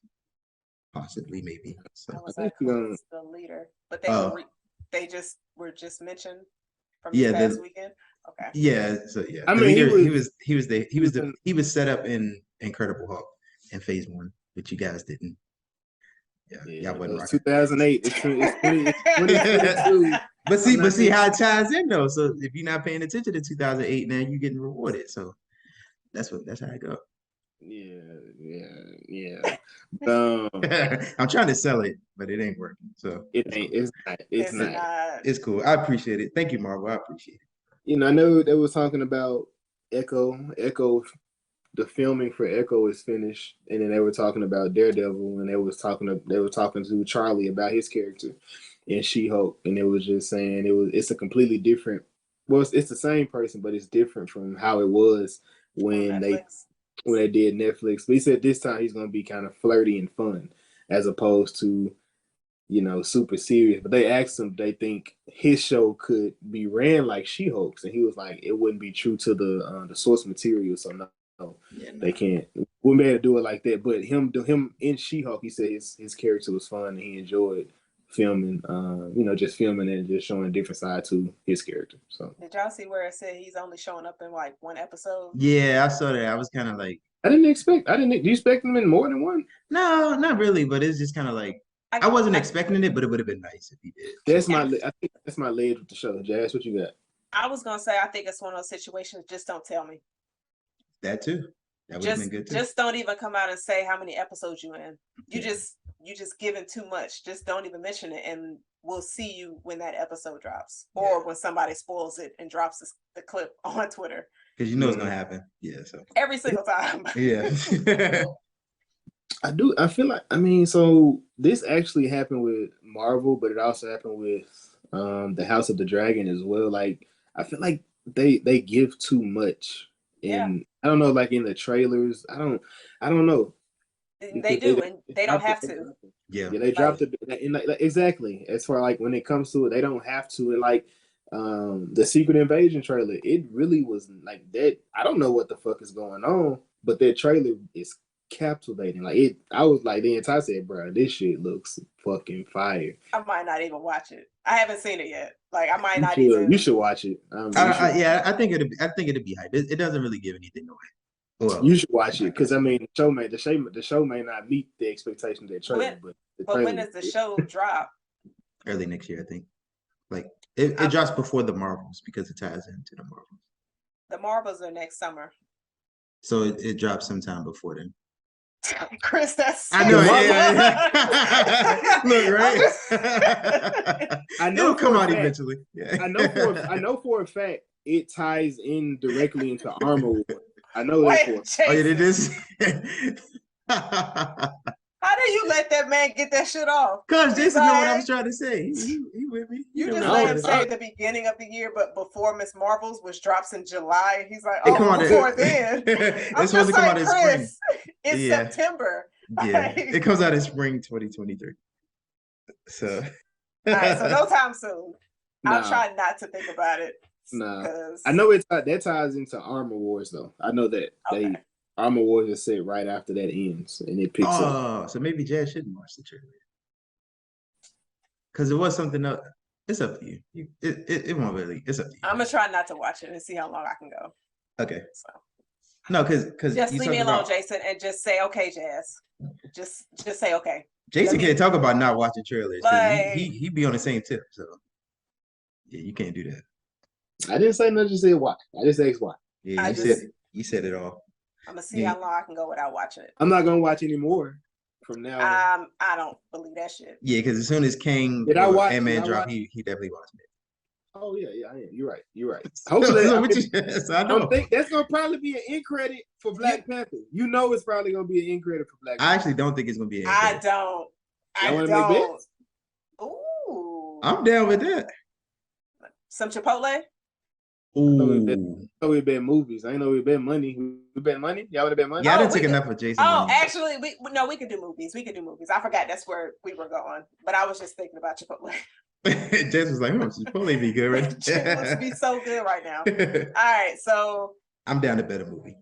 Possibly, maybe. So I was like, who's the leader? But they were just mentioned from this past weekend. Okay. Yeah. So yeah. I mean, leader, he was set up in Incredible Hulk in Phase 1, but you guys didn't. Yeah, y'all wasn't rocking. 2008. It's 2022. But see how it ties in though. So if you're not paying attention to 2008, now you're getting rewarded. So that's how I go. Yeah. I'm trying to sell it, but it ain't working. So it's not. It's cool. I appreciate it. Thank you, Marvel. I appreciate it. I know they was talking about Echo. The filming for Echo is finished, and then they were talking about Daredevil, and they were talking to Charlie about his character in She-Hulk, and it was just saying it's a completely different. Well, it's the same person, but it's different from how it was when they did Netflix. But he said this time he's going to be kind of flirty and fun, as opposed to super serious. But they asked him, they think his show could be ran like She-Hulk's, and he was like, it wouldn't be true to the source material, so no. They can't. Wouldn't be able to do it like that. But him in She-Hulk, he said his character was fun and he enjoyed filming. Just filming and just showing a different side to his character. So did y'all see where it said he's only showing up in like one episode? Yeah, I saw that. I was kind of like, do you expect him in more than one? No, not really. But it's just kind of like I wasn't expecting it, but it would have been nice if he did. I think that's my lead with the show. Jazz, what you got? I was gonna say I think it's one of those situations. Just don't tell me. That too. That would have been good too. Just don't even come out and say how many episodes you in. You just you just giving too much. Just don't even mention it, and we'll see you when that episode drops, or when somebody spoils it and drops the clip on Twitter. Because you know it's gonna happen. Yeah. So every single time. Yeah. I feel like, I mean, so this actually happened with Marvel, but it also happened with the House of the Dragon as well. Like, I feel like they give too much. And I don't know, like in the trailers, I don't know. They do, and they don't have to. Yeah, they dropped it, and like exactly. As far like when it comes to it, they don't have to. And like the Secret Invasion trailer, it really was like that. I don't know what the fuck is going on, but that trailer is captivating. Like it, I was like the entire said, bro, this shit looks fucking fire. I might not even watch it. I haven't seen it yet. Like I might not even. You should watch it. Yeah, I think it'd be hype. It doesn't really give anything away. Well, you should watch it because I mean, the show may not meet the expectations of that trailer, but when does the show drop? Early next year, I think. Like it drops before the Marvels because it ties into the Marvels. The Marvels are next summer, so it drops sometime before then. Chris, that's I know. Yeah. Look, right? I know it'll come out eventually. Yeah. I know for a fact it ties in directly into Armor War. I know that for. Jason. Oh yeah, it is. How do you let that man get that shit off? Cause Jason know what I was trying to say. He with me. You just let him say the beginning of the year, but before Miss Marvels, which drops in July, he's like, oh, before then. It's supposed to come out in spring. It's September. Yeah, it comes out in spring 2023. So. All right, so no time soon. I'm trying not to think about it. I know that ties into Armor Wars though. I know that Armor Wars is set right after that ends, and it picks up. Oh, so maybe Jazz shouldn't watch the trailer because it was something else. It's up to you. It won't really. It's up to you. I'm gonna try not to watch it and see how long I can go. Okay. So. No, because just leave me alone, Jason, and just say okay, Jazz. Just say okay. Jason can't talk about not watching trailers. Like, he be on the same tip. So yeah, you can't do that. I didn't say nothing. Just say why. I just asked why. Yeah, you said it all. I'm gonna see how long I can go without watching it. I'm not gonna watch anymore from now on. I don't believe that shit. Yeah, because as soon as King Ant-Man drop, he definitely watched it. Oh yeah, I am. You're right. Hopefully, I don't think that's gonna probably be an end credit for Black Panther. You know, it's probably gonna be an end credit for Black Panther. I actually don't think it's gonna be an end credit. I don't. Ooh. I'm down with that. Some Chipotle. Ooh. We bet movies. I ain't know we bet money. We bet money. Y'all would have bet money. Yeah, I didn't take enough of Jason. Oh, actually, we could do movies. We could do movies. I forgot that's where we were going, but I was just thinking about Chipotle. Jason was like, Chipotle be good, right? Chipotle must be so good right now. All right, so I'm down to bet a movie.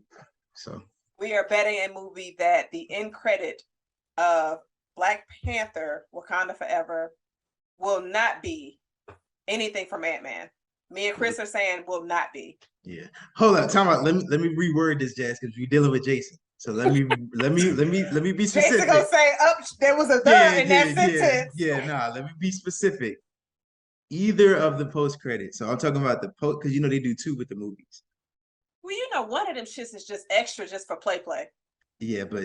So we are betting a movie that the end credit of Black Panther: Wakanda Forever will not be anything from Ant-Man. Me and Chris are saying will not be. Yeah. Hold on. Time out. Let me reword this, Jazz, because we're dealing with Jason. So let me be specific. Jason gonna say, there was a third in that sentence. Let me be specific. Either of the post credits. So I'm talking about the post because they do two with the movies. Well, one of them shits is just extra, just for play. Yeah, but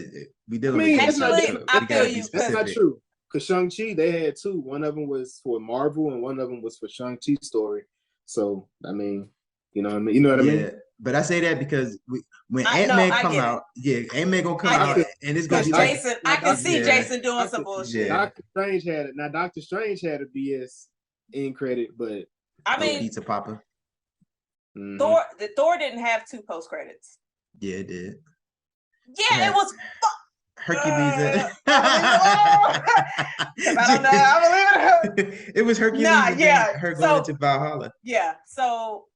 we dealing with Jason. Actually, I feel you. That's not true. Because Shang-Chi, they had two. One of them was for Marvel, and one of them was for Shang-Chi's story. So I mean, you know what I mean. You know what I mean. Yeah, but I say that because when Ant-Man come out, Ant-Man gonna come out, and it's gonna be Jason. I can see Jason doing some bullshit. Doctor Strange had it. Now Doctor Strange had a BS end credit, but I mean, Pizza Papa. Thor didn't have two post credits. Yeah, it did. Yeah, it was. Hercules. I don't know. I believe it. It was Hercules. Her going into Valhalla. Yeah. So,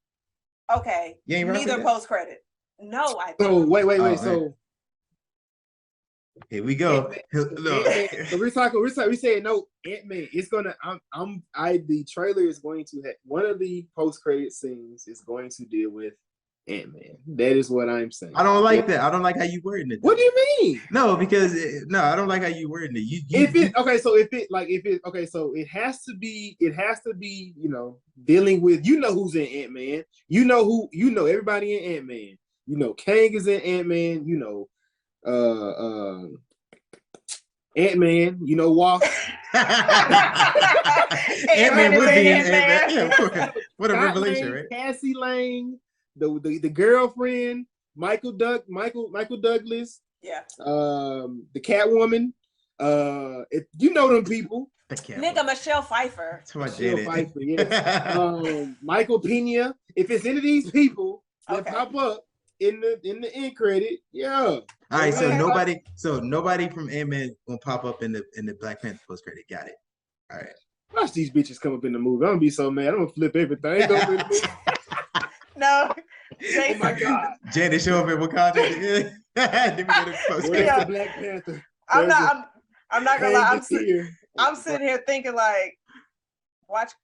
okay. Neither post credit. No, I don't. So wait. So here we go. So we saying no. Ant-Man. It's gonna. The trailer is going to have one of the post credit scenes is going to deal with Ant-Man. That is what I'm saying. I don't like that. I don't like how you wording it. What do you mean? No, because I don't like how you wording it. So it has to be, dealing with, who's in Ant-Man. Everybody in Ant-Man. Kang is in Ant-Man. Ant-Man, you know, Wasp. Ant-Man would be in Ant-Man. Yeah, what a Scott revelation, Lang, right? Cassie Lang, the girlfriend, Michael Douglas, Yeah. the Catwoman. If you know them people. Nigga, Michelle Pfeiffer. That's my Michelle Janet. Pfeiffer, yes. Michael Pena. If it's any of these people that pop up in the end credit, yeah. All right, so Okay. nobody from Ant-Man gonna pop up in the Black Panther post credit. Got it. All right. Watch these bitches come up in the movie. I'm gonna be so mad. I'm gonna flip everything. No. Oh my God. Janet show up in Wakanda. Then we go to post Where's credit. the Black Panther? I'm not gonna lie. Here. I'm sitting here thinking like, watch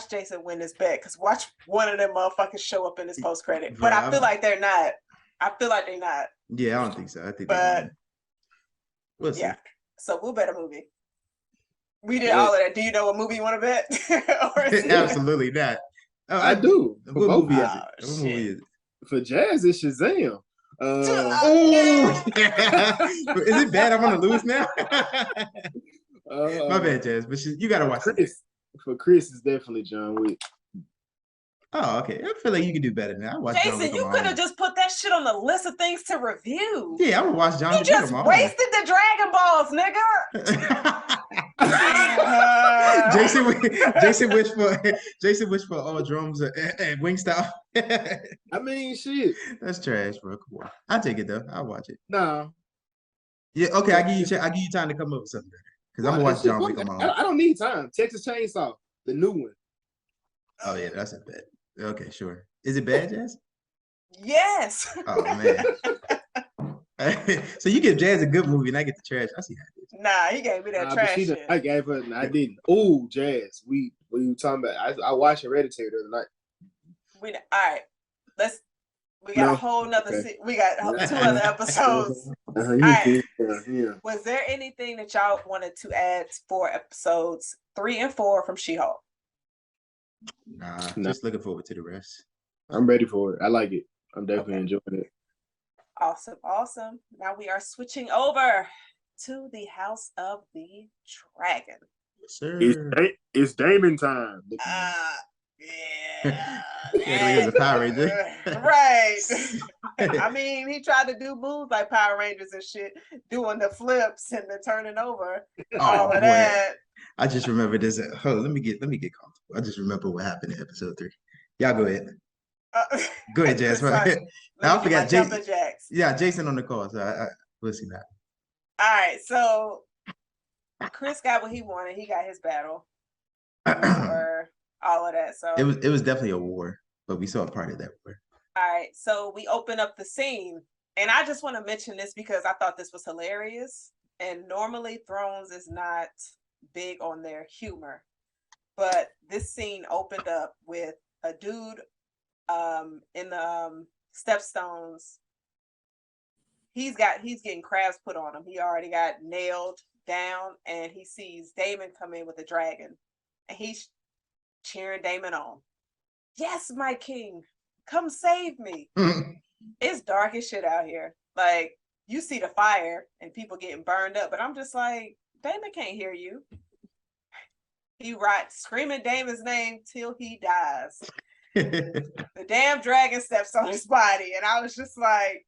Jason win this bet, because watch one of them motherfuckers show up in this post credit. But I feel like they're not. I feel like they're not. Yeah, I don't think so. I think But we'll see. yeah. So we'll bet a movie. We did all of that. Do you know what movie you want to bet? Absolutely not. Oh, I do. What movie is it? Oh, What movie is it? For Jazz, it's Shazam. Oh, is it bad? I'm gonna lose now. My bad, Jazz. But you gotta watch it. For Chris, it's definitely John Wick. Oh, okay. I feel like you can do better than that. I watch John Wick Jason, you could have just put that shit on the list of things to review. Yeah, I would watch John Wick. You just wasted the Dragon Balls, nigga. Jason wished for all drums and Wingstop. I mean, shit. That's trash, bro. Come on. I'll take it though. I'll watch it. Nah. Yeah, okay. I give you time to come up with something better. Because I'm gonna watch John Wick on my own. I don't need time. Texas Chainsaw, the new one. Oh yeah, that's a bet. Okay, sure. Is it bad, Jazz? Yes. Oh man. So you give Jazz a good movie and I get the trash. I see that. Nah, he gave me that trash shit. I gave her. I didn't. Oh, Jazz. We were talking about. I watched Hereditary the other night. All right. We got a whole nother. We got 2 other episodes. All right. Yeah. Was there anything that y'all wanted to add for episodes 3 and 4 from She-Hulk? Nah, just looking forward to the rest. I'm ready for it. I like it. I'm definitely enjoying it. Awesome. Now we are switching over to the House of the Dragon. Yes, sir. It's Daemon time. Yeah. He's a Power Ranger. Right. I mean, he tried to do moves like Power Rangers and shit, doing the flips and the turning over. All of that. I just remember this. Hold on, let me get comfortable. I just remember what happened in episode 3. Y'all go ahead. Go ahead, Jazz. I forgot Jason. Yeah, Jason on the call, so we'll see that. All right, so Chris got what he wanted. He got his battle. Or all of that. So it was definitely a war, but we saw a part of that war. All right, so we open up the scene, and I just want to mention this because I thought this was hilarious. And normally Thrones is not big on their humor, but this scene opened up with a dude in the Stepstones. He's getting crabs put on him. He already got nailed down, and he sees Daemon come in with a dragon, and he's cheering Daemon on. Yes, my king, come save me. It's dark as shit out here. Like, you see the fire and people getting burned up, but I'm just like, Daemon can't hear you. He screaming Daemon's name till he dies. The damn dragon steps on his body, and I was just like,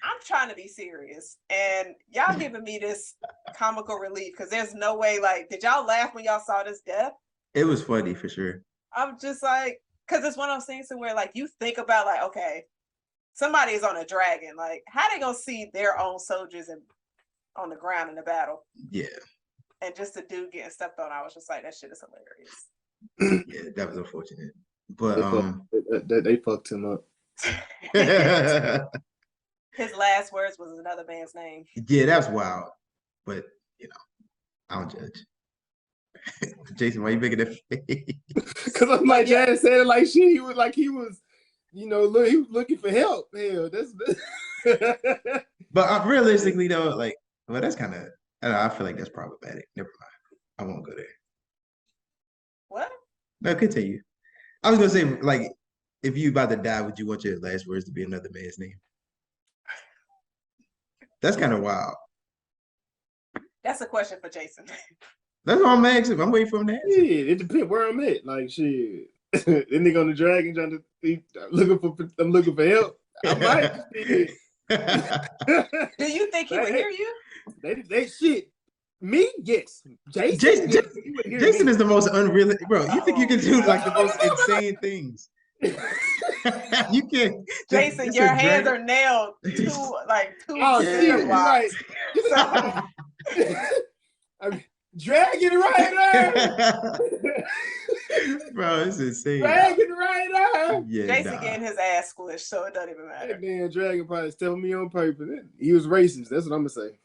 I'm trying to be serious, and y'all giving me this comical relief because there's no way. Like, did y'all laugh when y'all saw this death? It was funny for sure. I'm just like, because it's one of those things where like you think about like, okay, somebody is on a dragon. Like, how they gonna see their own soldiers on the ground in the battle? Yeah. And just a dude getting stepped on, I was just like, that shit is hilarious. Yeah, that was unfortunate. But they fucked him up. His last words was another man's name. Yeah, that's wild. But I don't judge. Jason, why you making that face? Because I'm like, Dad said it like shit. He was look, he was looking for help. Hell, that's. But realistically though, like, well, that's kind of. I feel like that's problematic. Never mind. I won't go there. What? No, continue. I was gonna say, like, if you about to die, would you want your last words to be another man's name? That's kind of wild. That's a question for Jason. That's all I'm asking. I'm waiting for him to answer. Yeah, it depends where I'm at. Like shit. That nigga on the dragon trying to I'm looking for help. I might. Do you think he would hear you? They shit. Me? Yes. Jason? Jason, Yes, he would hear Jason me. is the most unrealistic, bro. You think you can do like the most insane things? You can't. Jason, it's your a hands dragon. are nailed to two Oh, cinder yeah, blocks. right. I mean, Dragon Rider! Bro, it's insane. Dragon Rider! Yeah, Jason nah. getting his ass squished, so it doesn't even matter. That damn dragon probably stepping me on purpose. He was racist. That's what I'm gonna say.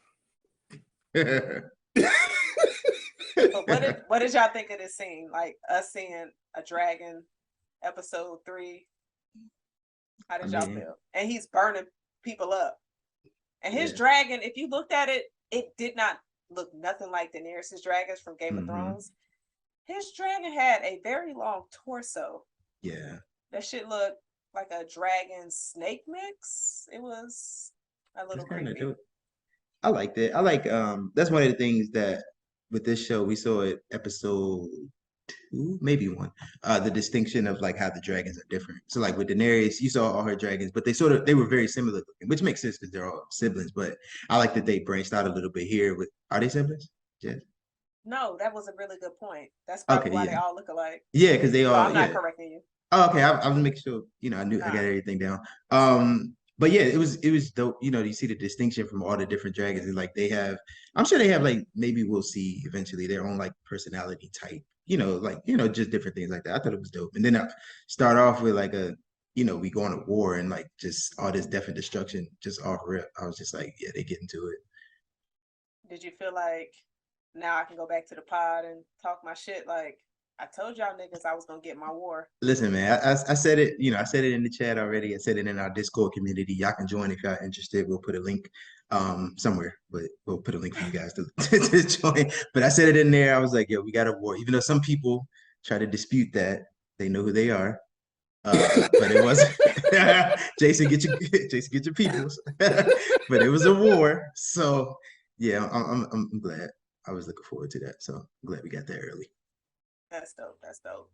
But what did y'all think of this scene? Like us seeing a dragon, episode 3. How did y'all feel? And he's burning people up. And his dragon, if you looked at it, it did not look nothing like Daenerys' dragons from Game of Thrones. His dragon had a very long torso. Yeah. That shit looked like a dragon snake mix. It was a little creepy. Dope. I liked it. I like that's one of the things that with this show we saw it episode 2, maybe 1. The distinction of like how the dragons are different. So like with Daenerys, you saw all her dragons, but they were very similar looking, which makes sense because they're all siblings. But I like that they branched out a little bit here. Are they siblings? Yes. No, that was a really good point. That's probably why they all look alike. Yeah, because they all. I'm not correcting you. Oh, okay. I was making sure. I knew I got everything down. But yeah, it was dope. You see the distinction from all the different dragons, and like they have. I'm sure they have like maybe we'll see eventually their own like personality type. Just different things like that. I thought it was dope. And then I start off with like we go on a war and like just all this death and destruction just off rip. I was just like, yeah, they get into it. Did you feel like now I can go back to the pod and talk my shit? Like I told y'all niggas I was gonna get my war. Listen, man, I said it. I said it in the chat already. I said it in our Discord community. Y'all can join if y'all interested. We'll put a link somewhere, but we'll put a link for you guys to join. But I said it in there. I was like, yo, we got a war. Even though some people try to dispute that, they know who they are. But it wasn't. Jason, get your peoples. But it was a war. So yeah, I'm glad. I was looking forward to that. So I'm glad we got there early. That's dope. That's dope.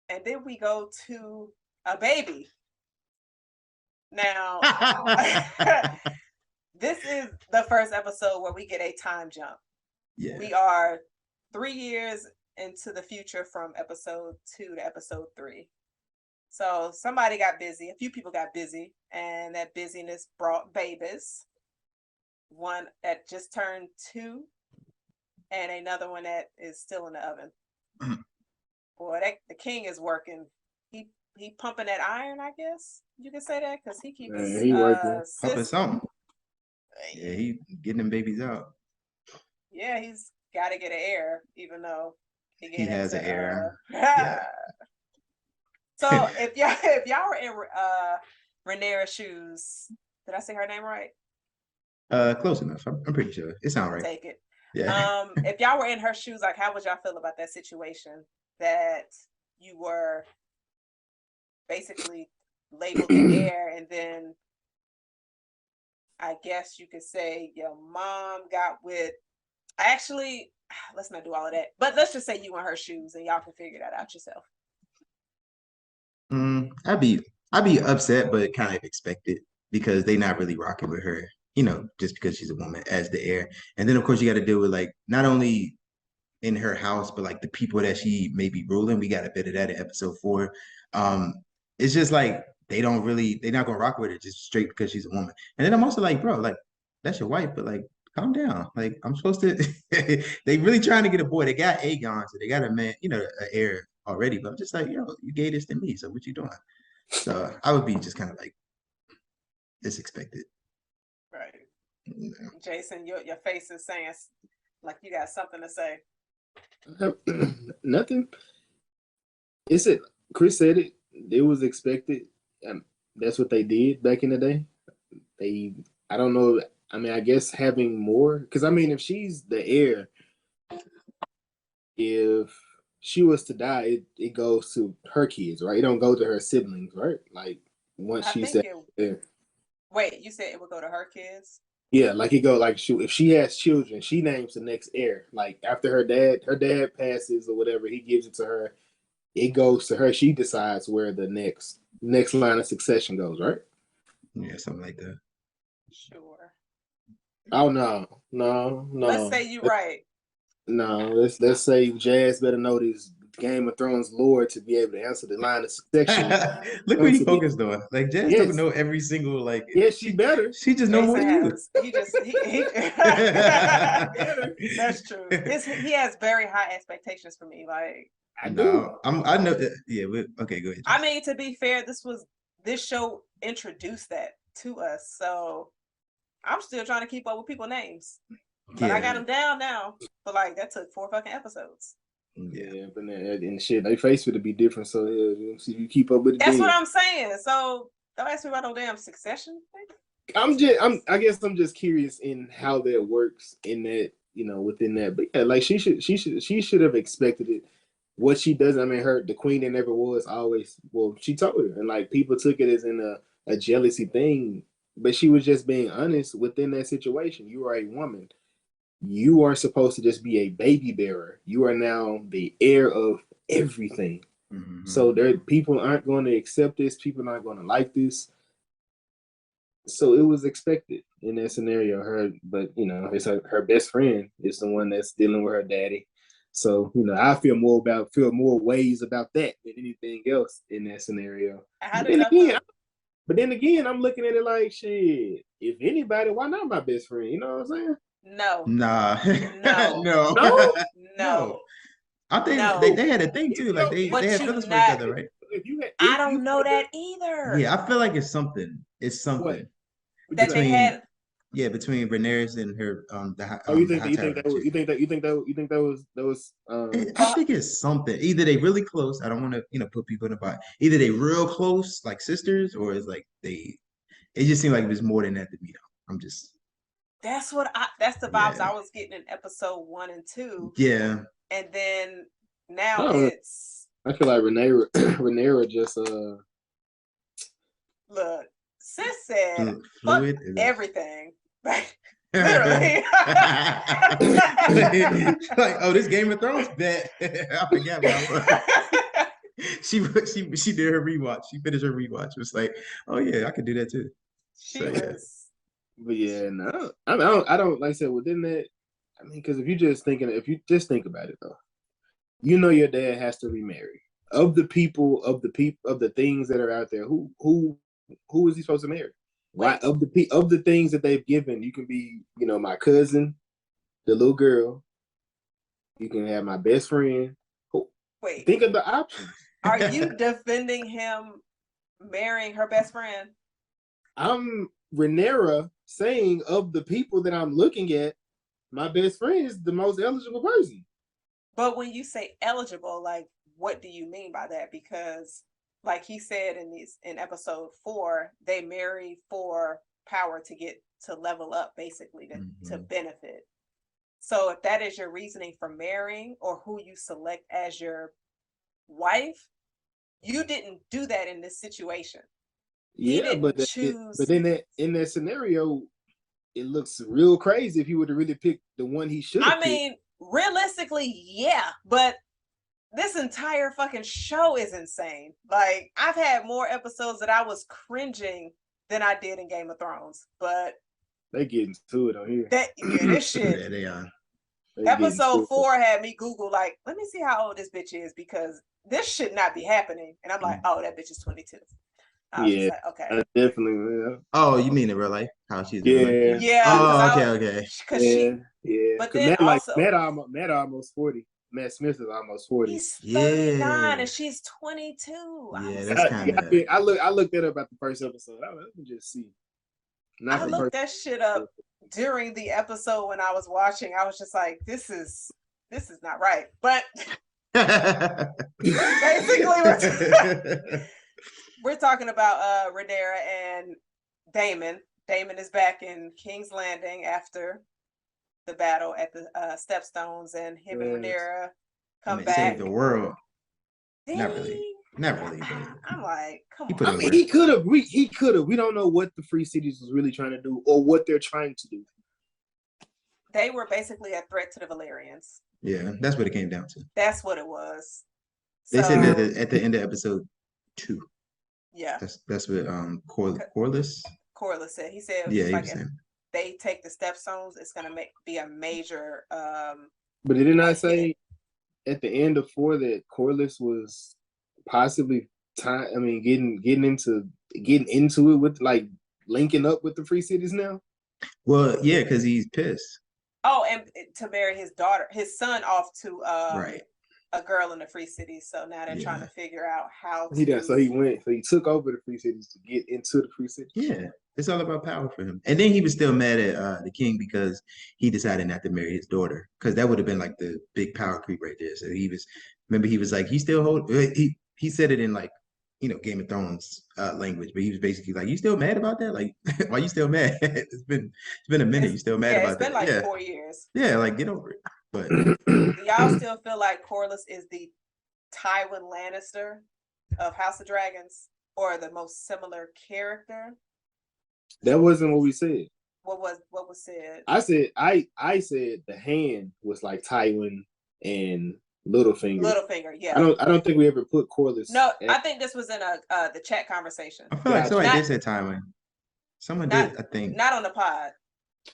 And then we go to a baby. Now, this is the first episode where we get a time jump. Yeah. We are 3 years into the future from episode 2 to episode 3. So somebody got busy. A few people got busy, and that busyness brought babies. One that just turned 2, and another one that is still in the oven. Boy, the king is working. He pumping that iron, I guess you can say that, because he keeps pumping something. Yeah, he getting them babies out. Yeah, he's got to get an heir, even though he has an heir. Yeah. So if y'all were in Rhaenyra's shoes, did I say her name right? Close enough. I'm pretty sure it sounds right. Take it. Yeah. If y'all were in her shoes, like, how would y'all feel about that situation? That you were basically labeled the heir, and then I guess you could say your mom got with. Actually, let's not do all of that. But let's just say you in her shoes, and y'all can figure that out yourself. I'd be upset, but kind of expected because they not really rocking with her. Just because she's a woman as the heir, and then of course you got to deal with like not only in her house, but like the people that she may be ruling. We got a bit of that in episode 4. It's just like they're not gonna rock with her just straight because she's a woman. And then I'm also like, bro, like that's your wife, but like calm down. Like I'm supposed to. They really trying to get a boy. They got Aegon, so they got a man, an heir already. But I'm just like, yo, you gave this to me, so what you doing? So I would be just kind of like, it's expected. Right. Jason, your face is saying like you got something to say. Nothing. Chris said it. It was expected. That's what they did back in the day. I don't know. I mean, I guess having more, because I mean, if she's the heir, if she was to die, it goes to her kids, right? It don't go to her siblings, right? Like once she's there. Wait, you said it would go to her kids? Yeah, like it go like if she has children, she names the next heir. Like after her dad passes or whatever, he gives it to her. It goes to her. She decides where the next line of succession goes, right? Yeah, something like that. Sure. Oh no. Let's say you're right. No, let's say Jazz better know this Game of Thrones lore to be able to answer the line of succession. Look what he focused on. Like Jazz don't Yes. know every single like. Yes, she better. She just know more Jason than you. has, he That's true. He has very high expectations for me. Like I do. I know. Yeah. Okay. Go ahead. I mean, to be fair, this show introduced that to us, so I'm still trying to keep up with people's names. But I got them down now. But like that took 4 fucking episodes. Yeah, but and shit, they face it to be different. So yeah, see if you keep up with it. That's what I'm saying. So don't ask me about no damn succession thing. I guess I'm just curious in how that works in that, within that. But yeah, like she should have expected it. What she does, I mean, the queen that never was always, well, she told her, and like people took it as in a jealousy thing, but she was just being honest within that situation. You are a woman. You are supposed to just be a baby bearer. You are now the heir of everything. Mm-hmm. So people aren't going to accept this. People aren't going to like this. So it was expected in that scenario. But it's her best friend is the one that's dealing with her daddy. So I feel more ways about that than anything else in that scenario. But then again, I'm looking at it like, shit, if anybody, why not my best friend? You know what I'm saying? No. Nah. No. I think they had a thing too. Like they had feelings for each other, right? I don't know that either. Yeah, I feel like it's something. It's something that they had. Yeah, between Rhaenyra and her you think that was I think it's something. Either they really close. I don't want to put people in a box. Either they real close, like sisters, or it's like it just seemed like it was more than that to me though. That's the vibes I was getting in episode 1 and 2. Yeah. And then now it's I feel like Rhaenyra just look, sis said fuck everything. Literally. Like, oh, this Game of Thrones bet. I forgot what I was. She did her rewatch. She finished her rewatch. It was like, oh yeah, I could do that too. Yeah. But yeah, no, I don't like I said within that. I mean, because if you just think about it though, your dad has to remarry. Of the things that are out there, who is he supposed to marry? Why of the things that they've given, you can be, my cousin, the little girl. You can have my best friend. Wait, think of the options. Are you defending him marrying her best friend? I'm Rhaenyra saying of the people that I'm looking at, my best friend is the most eligible person. But when you say eligible, like, what do you mean by that? Because like he said in episode 4, they marry for power to level up, basically to benefit. So if that is your reasoning for marrying or who you select as your wife, you didn't do that in this situation. Yeah, but then in that scenario, it looks real crazy if he would have really picked the one he should have picked. I mean, realistically, yeah, but this entire fucking show is insane. Like, I've had more episodes that I was cringing than I did in Game of Thrones, but they getting to it on here. This shit. Yeah, they are. Episode 4 had me Google, like, let me see how old this bitch is, because this should not be happening. And I'm like, oh, that bitch is 22. I was just like, okay. Definitely. Yeah. Oh, you mean in real life? How she's doing? Yeah. Oh, okay. Yeah. But then also, Matt almost 40. Matt Smith is almost 40. He's 39 and she's 22. Yeah, that's kind of. I looked that up at the first episode. Let me just see. I looked that shit up during the episode when I was watching. I was just like, this is not right. But basically, we're talking about Rhaenyra and Daemon. Daemon is back in King's Landing after the battle at the Stepstones, and him and Rhaenyra come back. Save the world. Did Not really. Not really, but I'm like, come he on. put I in mean, work. he could have. We don't know what the Free Cities was really trying to do or what they're trying to do. They were basically a threat to the Valyrians. Yeah, that's what it came down to. That's what it was. They So, said that at the end of episode 2. yeah, That's what Corliss. Corliss said. He said Yeah, he's he like, was if saying. they take the Stepstones, it's gonna be a major. But did it not say at the end of 4 that Corliss was possibly getting into it with like linking up with the Free Cities now? Well, yeah, because he's pissed. Oh, and to marry his son off to Right. a girl in the Free Cities. So now they're trying to figure out how to. He took over the Free Cities to get into the Free Cities. Yeah, it's all about power for him. And then he was still mad at the king because he decided not to marry his daughter, because that would have been like the big power creep right there. So he was like, he still he said it in like, Game of Thrones language, but he was basically like, you still mad about that? Like, why you still mad? It's been a minute. You still mad about that? It's been like 4 years. Yeah, like get over it. But do y'all still feel like Corliss is the Tywin Lannister of House of Dragons, or the most similar character? That wasn't what we said. What was said? I said the hand was like Tywin and Littlefinger. Yeah. I don't think we ever put Corliss. No, I think this was in the chat conversation. I feel like somebody did say Tywin. Someone did, I think. Not on the pod.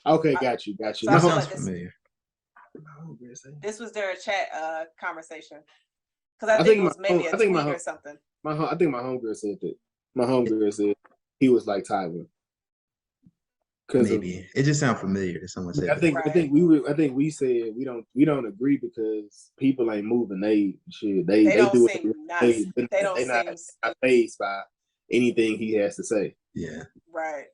Okay, got you. So That sounds familiar. This was their chat conversation. Because I think it was maybe a tweet or something. I think my homegirl said that. My homegirl said he was like Tywin. Maybe it just sounds familiar to someone said. I think we said we don't agree because people ain't moving. They do it. They don't seem fazed by anything he has to say. Yeah. Right.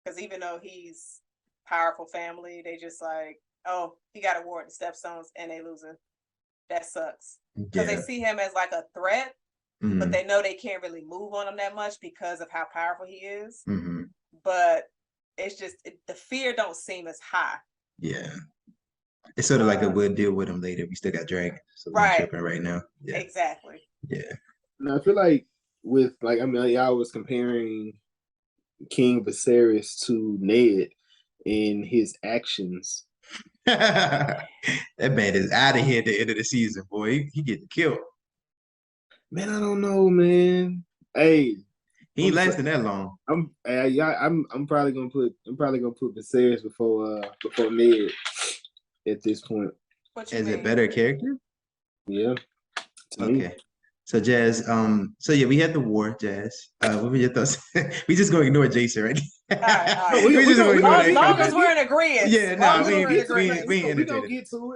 Because even though he's powerful family, they just like, oh, he got a war at the Stepstones and they losing. That sucks. Because they see him as like a threat, but they know they can't really move on him that much because of how powerful he is. But it's just the fear don't seem as high. Yeah. It's sort of like we'll deal with him later. We still got dragons. So we're tripping right now. Yeah. Exactly. Yeah. Now I feel like y'all was comparing King Viserys to Ned in his actions. That man is out of here at the end of the season, boy. He getting killed. Man, I don't know, man. Hey, he ain't lasting that long. I'm probably gonna put Viserys before Ned at this point. As a better character? Yeah. Okay. So Jazz, so yeah, we had the war, Jazz. What were your thoughts? We just gonna ignore Jason, right? All right. As long as we're in agreement. Yeah, no, we ain't We're gonna get to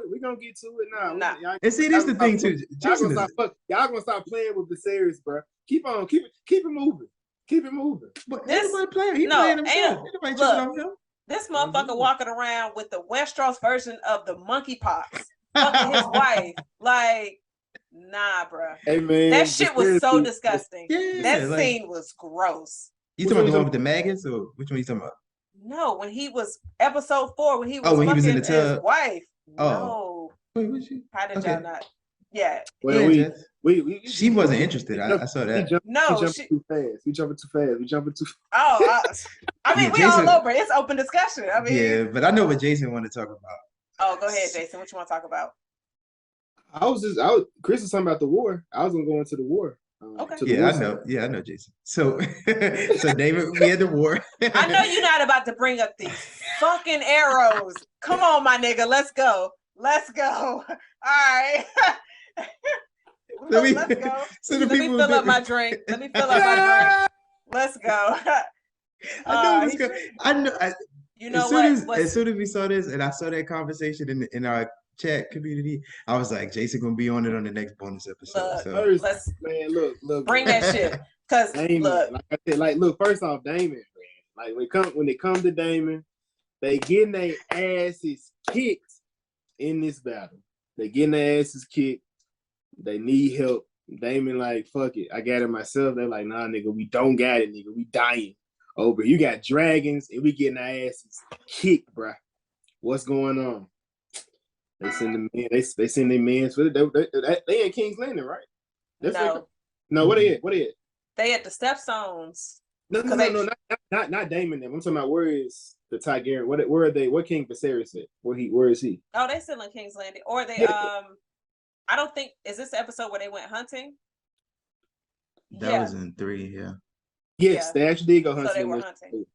it now. Nah. And see, this the thing too. Y'all gonna stop playing with Viserys, bro. Keep it moving. Keep it moving. But nobody playing. He playing himself. Nobody tripping on him. This motherfucker walking around with the Westeros version of the monkeypox, fucking his wife. Like, nah, bro. Hey man, that shit was so disgusting. Yeah, that scene was gross. You talking about the one with the maggots, or which one you talking about? No, when he was episode 4, when he was when he was in the tub. His wife. Oh. No. Wait, was she? How did y'all not? Yeah. Well, she wasn't interested. I saw that. We jumping too fast. Oh, I mean, we all over. It's open discussion. I mean, yeah, but I know what Jason wanted to talk about. Oh, go ahead, Jason. What you want to talk about? Chris was talking about the war. I was gonna go into the war. Okay. Yeah, I know. Yeah, I know, Jason. So, David, we had the war. I know you're not about to bring up these fucking arrows. Come on, my nigga. Let's go. All right. Let's go. Let me fill up my drink. Let's go. I know. You know as soon as we saw this, and I saw that conversation in our chat community, I was like, Jason gonna be on it on the next bonus episode. Look, bring that shit. Cause Daemon, look, like I said, look, first off, Daemon, man. Like when it comes to Daemon, they getting their asses kicked in this battle. They getting their asses kicked. They need help. Daemon, like, fuck it. I got it myself. They're like, nah, nigga, we don't got it, nigga. We dying. Over. You got dragons and we getting our asses kicked, bruh. What's going on? They send the men. They send their men. They in King's Landing, right? No. No, what they at? What they at? They at the Stepstones. No, not Daemon. Them. I'm talking about where is the Targaryen? Where are they? What King Viserys at? Where is he? Oh, they still in King's Landing, or they I don't think is this the episode where they went hunting. That was in 3, yeah. Yes, they actually did go hunting. So they were hunting.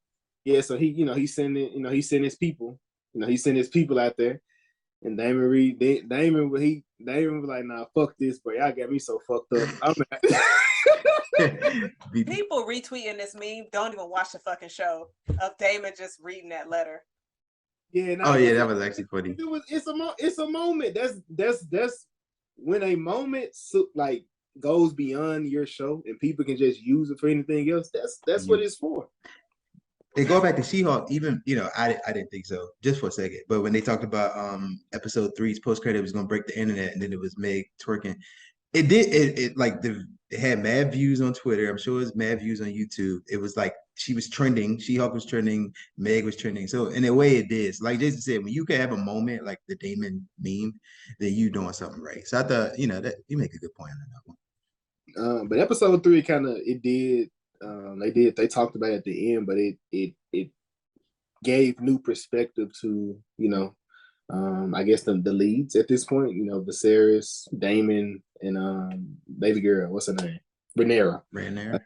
Yeah, so he's sending his people. He sent his people out there, and Damon was like, nah, fuck this, bro. Y'all got me so fucked up. People retweeting this meme don't even watch the fucking show of Daemon just reading that letter. Yeah. That was actually funny. It's a moment. That's when a moment like goes beyond your show and people can just use it for anything else. That's what it's for. And go back to She-Hulk, even I didn't think so, just for a second. But when they talked about episode 3's post credit was gonna break the internet, and then it was Meg twerking, it did it had mad views on Twitter. I'm sure it was mad views on YouTube. It was like she was trending, She-Hulk was trending, Meg was trending. So in a way, it is like Jason said, when you can have a moment like the Daemon meme, then you doing something right. So I thought that you make a good point on that one. But episode 3 they talked about it at the end, but it gave new perspective to I guess the leads at this point. Viserys, Daemon, and baby girl, what's her name? Rhaenyra. Yeah.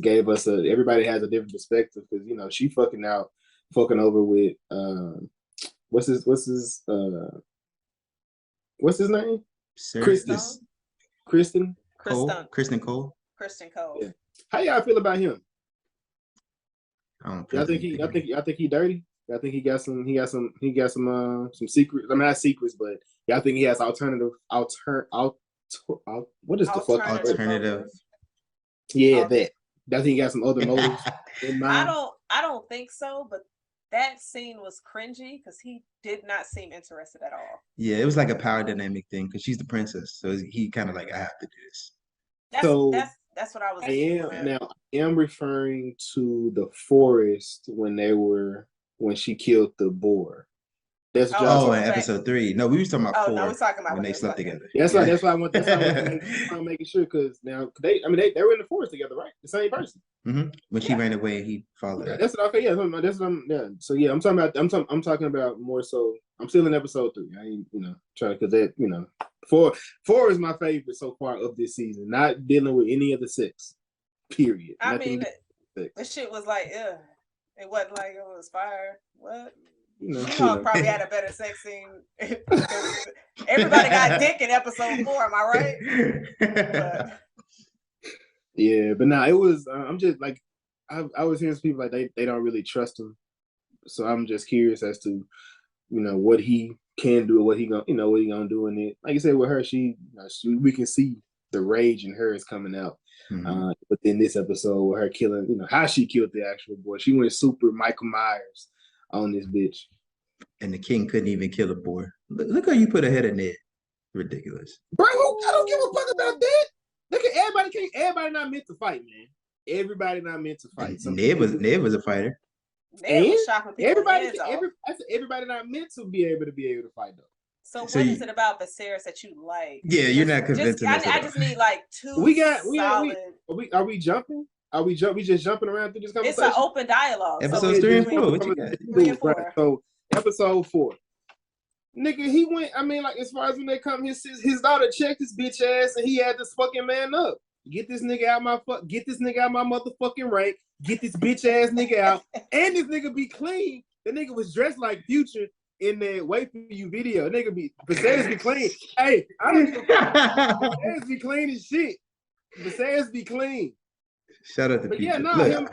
Gave us everybody has a different perspective because she fucking over with what's his name? Kristen Cole. Yeah. How y'all feel about him? I think he dirty? I think he got some secrets. I mean, not secrets, but y'all think he has what is the fuck alternative? Yeah, that. I think he got some other motives in mind. I don't think so, but that scene was cringy because he did not seem interested at all. Yeah, it was like a power dynamic thing because she's the princess, so he kind of like, I have to do this. That's what I was. I am referring to the forest when she killed the boar. That's in episode 3. No, we was talking about 4. No, we're talking about when they slept together. That's why I want to make sure because now they were in the forest together, right? The same person. Mm-hmm. When she ran away, he followed her. That's okay. Yeah, that's what I'm. So yeah, I'm talking about more so. I'm still in episode 3. I ain't trying because that 4 is my favorite so far of this season. Not dealing with any of the 6. Period. I mean, the shit was like, ugh. It wasn't like it was fire. What? She-Hulk probably had a better sex scene. Everybody got dick in episode 4. Am I right? Yeah, but nah, it was. I'm just like, I was hearing some people like they don't really trust him. So I'm just curious as to, what he can do, or what he gonna do in it. Like I said, with her, we can see the rage in her is coming out. Mm-hmm. But then this episode with her killing, how she killed the actual boy, she went super Michael Myers on this bitch. And the king couldn't even kill a boy. Look how you put ahead of Ned. Ridiculous. Bro, I don't give a fuck about that. Look at everybody not meant to fight, man. Everybody not meant to fight. Ned was a fighter. Ned was shocking people. Everybody not meant to be able to fight though. So what is it about Viserys that you like? Yeah, you're not convinced. I just need like 2 solid. Are we jumping? We just jumping around through this conversation? It's an open dialogue. Episodes 3 and 4. What you got? 3 and 4. Right. So episode 4. Nigga, he went. I mean, like as far as when they come, his daughter checked his bitch ass, and he had this fucking man up. Get this nigga out my motherfucking rank. Get this bitch ass nigga out, and this nigga be clean. The nigga was dressed like Future in the "Wait for You" video. Nigga Viserys be clean. Hey, I don't give a fuck. Viserys be clean as shit. Viserys be clean. Shout out to But Future. yeah, no, him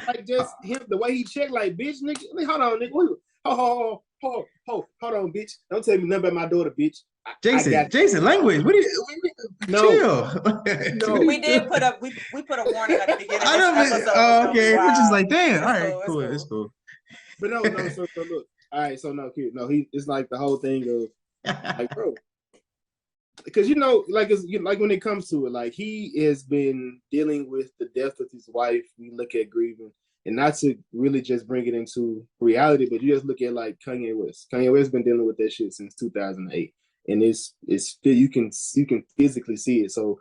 the way he checked, like, bitch, nigga. Hold on, nigga. Hold on, bitch. Don't tell me nothing about my daughter, bitch. Jason, language. What do you? Chill. No. We did put a warning at the beginning. I don't. Episode, okay. We're just like, damn. All right, cool. It's cool. But no. So look. All right. So no, it's like the whole thing of like, bro, because like when it comes to it, like he has been dealing with the death of his wife. We look at grieving. And not to really just bring it into reality, but you just look at like Kanye West. Kanye West been dealing with that shit since 2008, and it's you can physically see it. So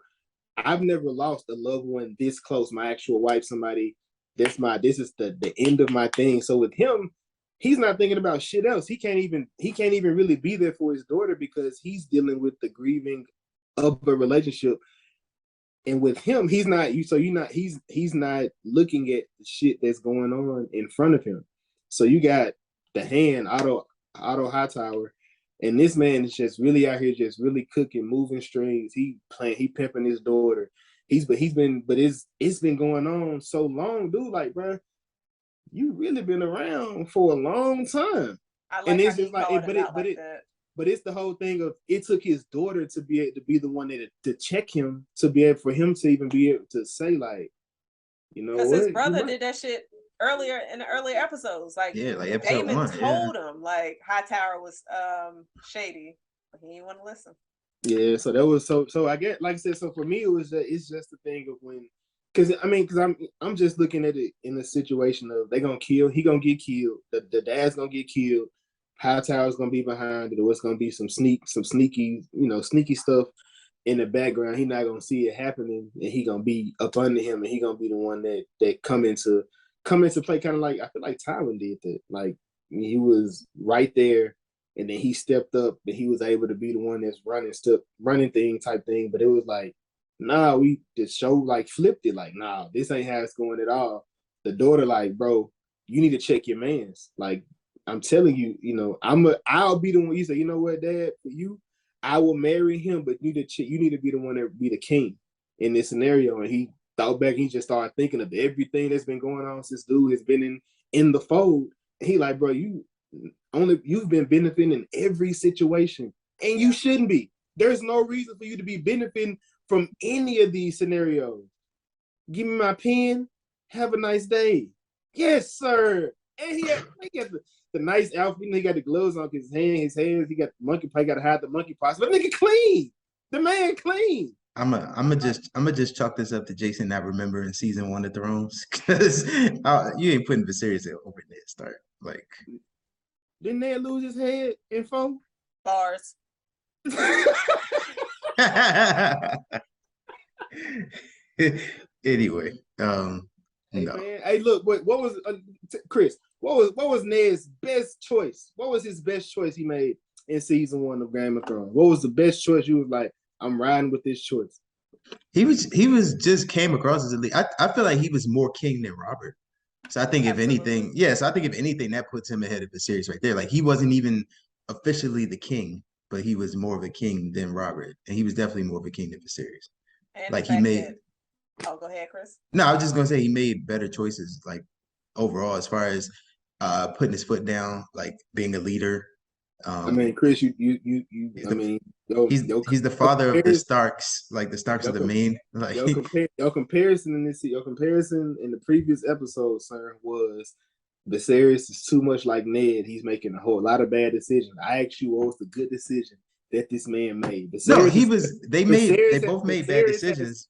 I've never lost a loved one this close, my actual wife, somebody. This is the end of my thing. So with him, he's not thinking about shit else. He can't even really be there for his daughter because he's dealing with the grieving of a relationship. And with him, he's not looking at the shit that's going on in front of him. So you got the hand, Otto Hightower, and this man is just really out here, just really cooking, moving strings. He pimping his daughter. It's been going on so long, dude. Like, bro, you really been around for a long time. I like and how it's he just like, called him out like that. but it's the whole thing of it took his daughter to be the one to check him, to be able for him to even be able to say, like, you know, because his brother did that shit earlier in the earlier episodes. Like, yeah, like episode Daemon 1. told him like Hightower was shady, but he didn't want to listen. Yeah, so that was so I get, like I said, so for me it's just the thing of when, because I'm just looking at it in the situation of he gonna get killed, the dad's gonna get killed, Hightower's gonna be behind it, or it's gonna be some sneaky stuff in the background. He's not gonna see it happening, and he gonna be up under him, and he gonna be the one that come into play, kind of like I feel like Tywin did that. Like, he was right there, and then he stepped up, and he was able to be the one that's running thing type thing. But it was like, nah, the show like flipped it. Like, nah, this ain't how it's going at all. The daughter, like, bro, you need to check your mans. Like, I'm telling you, I'll be the one. You say, you know what, Dad, for you, I will marry him, but you need to be the one that be the king in this scenario. And he thought back, he just started thinking of everything that's been going on since dude has been in the fold. And he like, bro, you've been benefiting in every situation, and you shouldn't be. There's no reason for you to be benefiting from any of these scenarios. Give me my pen. Have a nice day. Yes, sir. And he got the nice outfit. He got the gloves on his hands. He got the monkey paw. Got to hide the monkey paws. But nigga clean. The man clean. I'm just chalk this up to Jason not remembering season 1 of Thrones, because you ain't putting Viserys over Ned Stark. Like, didn't Ned lose his head in 4? Bars. Anyway, hey, no. man. Hey, look, what was Chris? What was Ned's best choice? What was his best choice he made in season 1 of Game of Thrones? What was the best choice you was like, I'm riding with this choice? He was just came across as a lead. I feel like he was more king than Robert. So I think if anything, that puts him ahead of the series right there. Like, he wasn't even officially the king, but he was more of a king than Robert, and he was definitely more of a king than Viserys. And like, he made. Oh, go ahead, Chris. No, I was just gonna say he made better choices, like, overall, as far as putting his foot down, like being a leader. I mean, Chris, he's the father of the Starks, like the Starks of the Main. Like, your comparison in the previous episode, sir, was Viserys is too much like Ned. He's making a whole lot of bad decisions. I asked you what was the good decision that this man made. They both made bad decisions.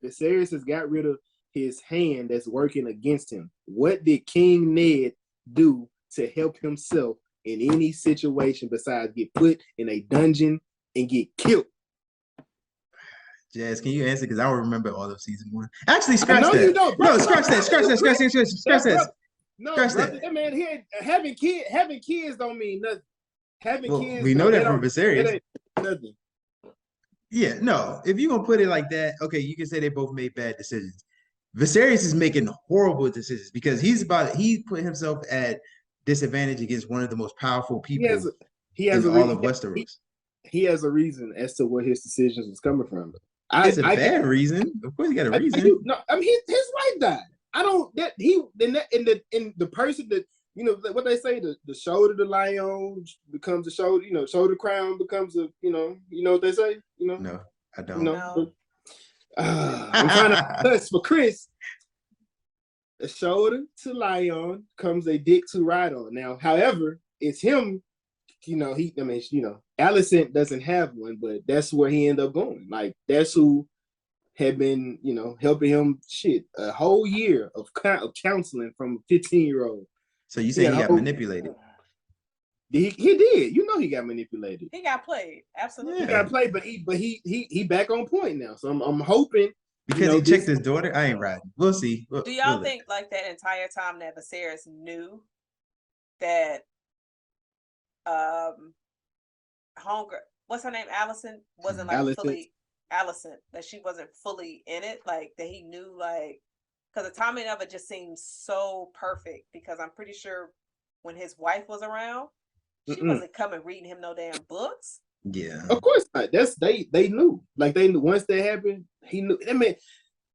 Viserys has got rid of his hand that's working against him. What did King Ned do to help himself in any situation besides get put in a dungeon and get killed? Jazz, can you answer? Because I don't remember all of season 1. Actually, scratch that. You don't, no, scratch that. Scratch that. No, brother, that man here having kids don't mean nothing. Kids, we know that from Viserys. Nothing. Yeah, no. If you're gonna put it like that, okay, you can say they both made bad decisions. Viserys is making horrible decisions because he put himself at disadvantage against one of the most powerful people in all of Westeros. He has a reason as to where his decisions was coming from. It's a bad reason. Of course, he got a reason. His wife died. I don't that he in the person that, what they say, the shoulder the lion becomes a shoulder, shoulder crown becomes a, what they say, No, I don't. No. I'm trying to touch for Chris. A shoulder to lie on comes a dick to ride on. Now, however, it's him. Alicent doesn't have one, but that's where he ended up going. Like, that's who had been, helping him a whole year of counseling from a 15-year-old. So you say he got manipulated? He did. You know he got manipulated. He got played. Absolutely. He got played, but he back on point now. So I'm hoping Because he checked his daughter. I ain't riding. We'll see. Do y'all think like that entire time that Viserys knew that Hunger, what's her name? Allison wasn't like fully Allison, that she wasn't fully in it, like that he knew, like, because the timing of it just seems so perfect, because I'm pretty sure when his wife was around, she wasn't coming reading him no damn books. Yeah, of course not. That's they knew. Like they knew once that happened, he knew. I mean,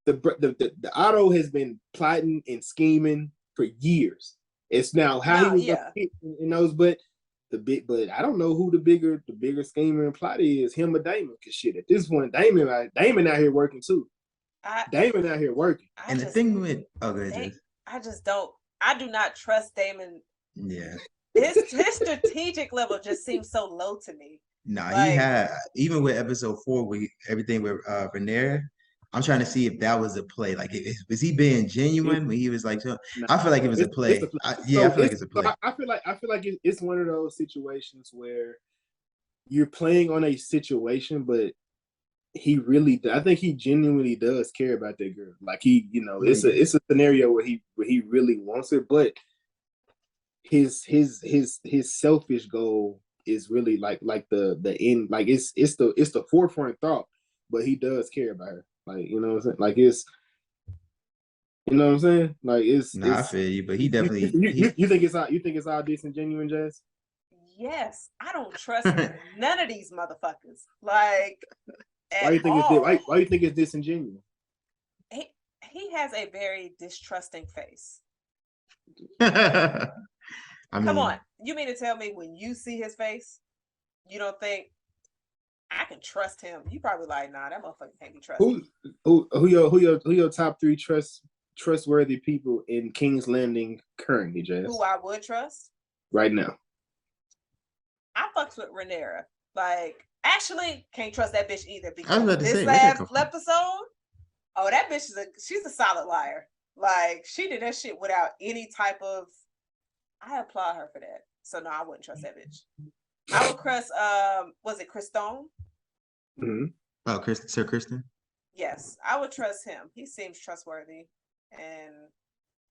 the Otto has been plotting and scheming for years. It's now how he was in those, but I don't know who the bigger schemer and plotter is, him or Daemon. Cause shit, at this point, Daemon out here working too. Daemon out here working. And the thing with I do not trust Daemon. Yeah. His strategic level just seems so low to me. Nah, like, he had, even with episode 4, everything with Rhaenyra, I'm trying to see if that was a play. Like, was he being genuine when he was like? I feel like it was a play. I feel like it's a play. I feel like it's one of those situations where you're playing on a situation, but I think he genuinely does care about that girl. Like it's a scenario where he really wants it, but his selfish goal is really like the end. Like it's the forefront thought, but he does care about her. Like, you know what I'm saying? Like it's, you know what I'm saying? Like it's. I feel you, but he definitely. You think it's all disingenuous, Jazz? Yes, I don't trust none of these motherfuckers. Like, why you think it's disingenuous? He has a very distrusting face. Come on, you mean to tell me when you see his face, you don't think I can trust him? You probably like, nah, that motherfucker can't be trusted. Who your top 3 trustworthy people in King's Landing currently, Jazz? Who I would trust right now? I fucks with Rhaenyra. Like, actually, can't trust that bitch either, because last episode, that bitch she's a solid liar. Like, she did that shit without any type of. I applaud her for that. So no, I wouldn't trust that bitch. I would trust was it Kristone? Mm-hmm. Oh, Sir Kristen? Yes, I would trust him. He seems trustworthy and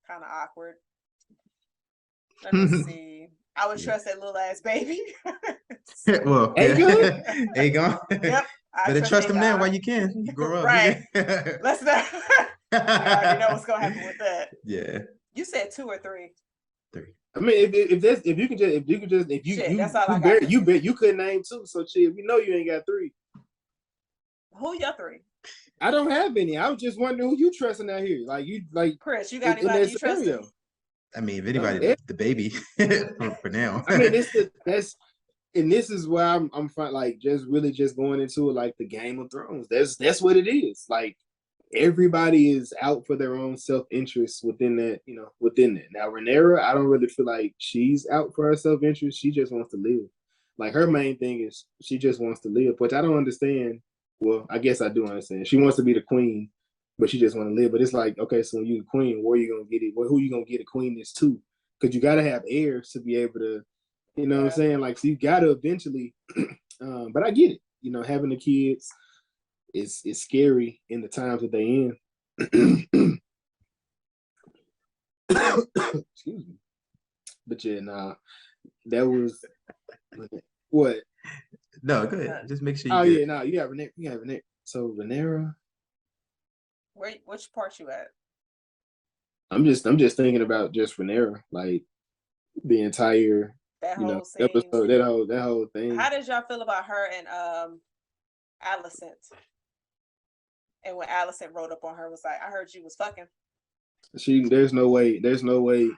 kind of awkward. Let me see. I would trust that little ass baby. Well, Aegon. Yep. Better trust him now while you can. You grow up. Right. Let's not. I already know what's gonna happen with that. Yeah. You said 2 or 3. 3. I mean, if you couldn't name 2, so shit, we know you ain't got 3. Who your 3? I don't have any. I was just wondering who you trusting out here. Like Chris, you got anybody you trust? I mean, if anybody, the baby for now. I mean, this is why I'm like just going into it like the Game of Thrones. That's what it is. Like everybody is out for their own self-interest within that. Now Rhaenyra, I don't really feel like she's out for her self-interest. She just wants to live. Like her main thing is she just wants to live, which I don't understand. Well, I guess I do understand. She wants to be the queen, but she just want to live. But it's like, okay, so when you're the queen, where are you gonna get it? Who are you gonna get a queenness to? Because you gotta have heirs to be able to, you know what I'm saying? Like, so you gotta eventually. But I get it. Having the kids is scary in the times that they in. Excuse me. But yeah, nah, that was what. No, go ahead. Just make sure you. Oh yeah, no, you have Rhaenyra. So Rhaenyra. Which part you at? I'm just thinking about just Rhaenyra, like the entire episode, that whole thing. How did y'all feel about her and Alicent? And when Alicent wrote up on her, was like, I heard you was fucking. There's no way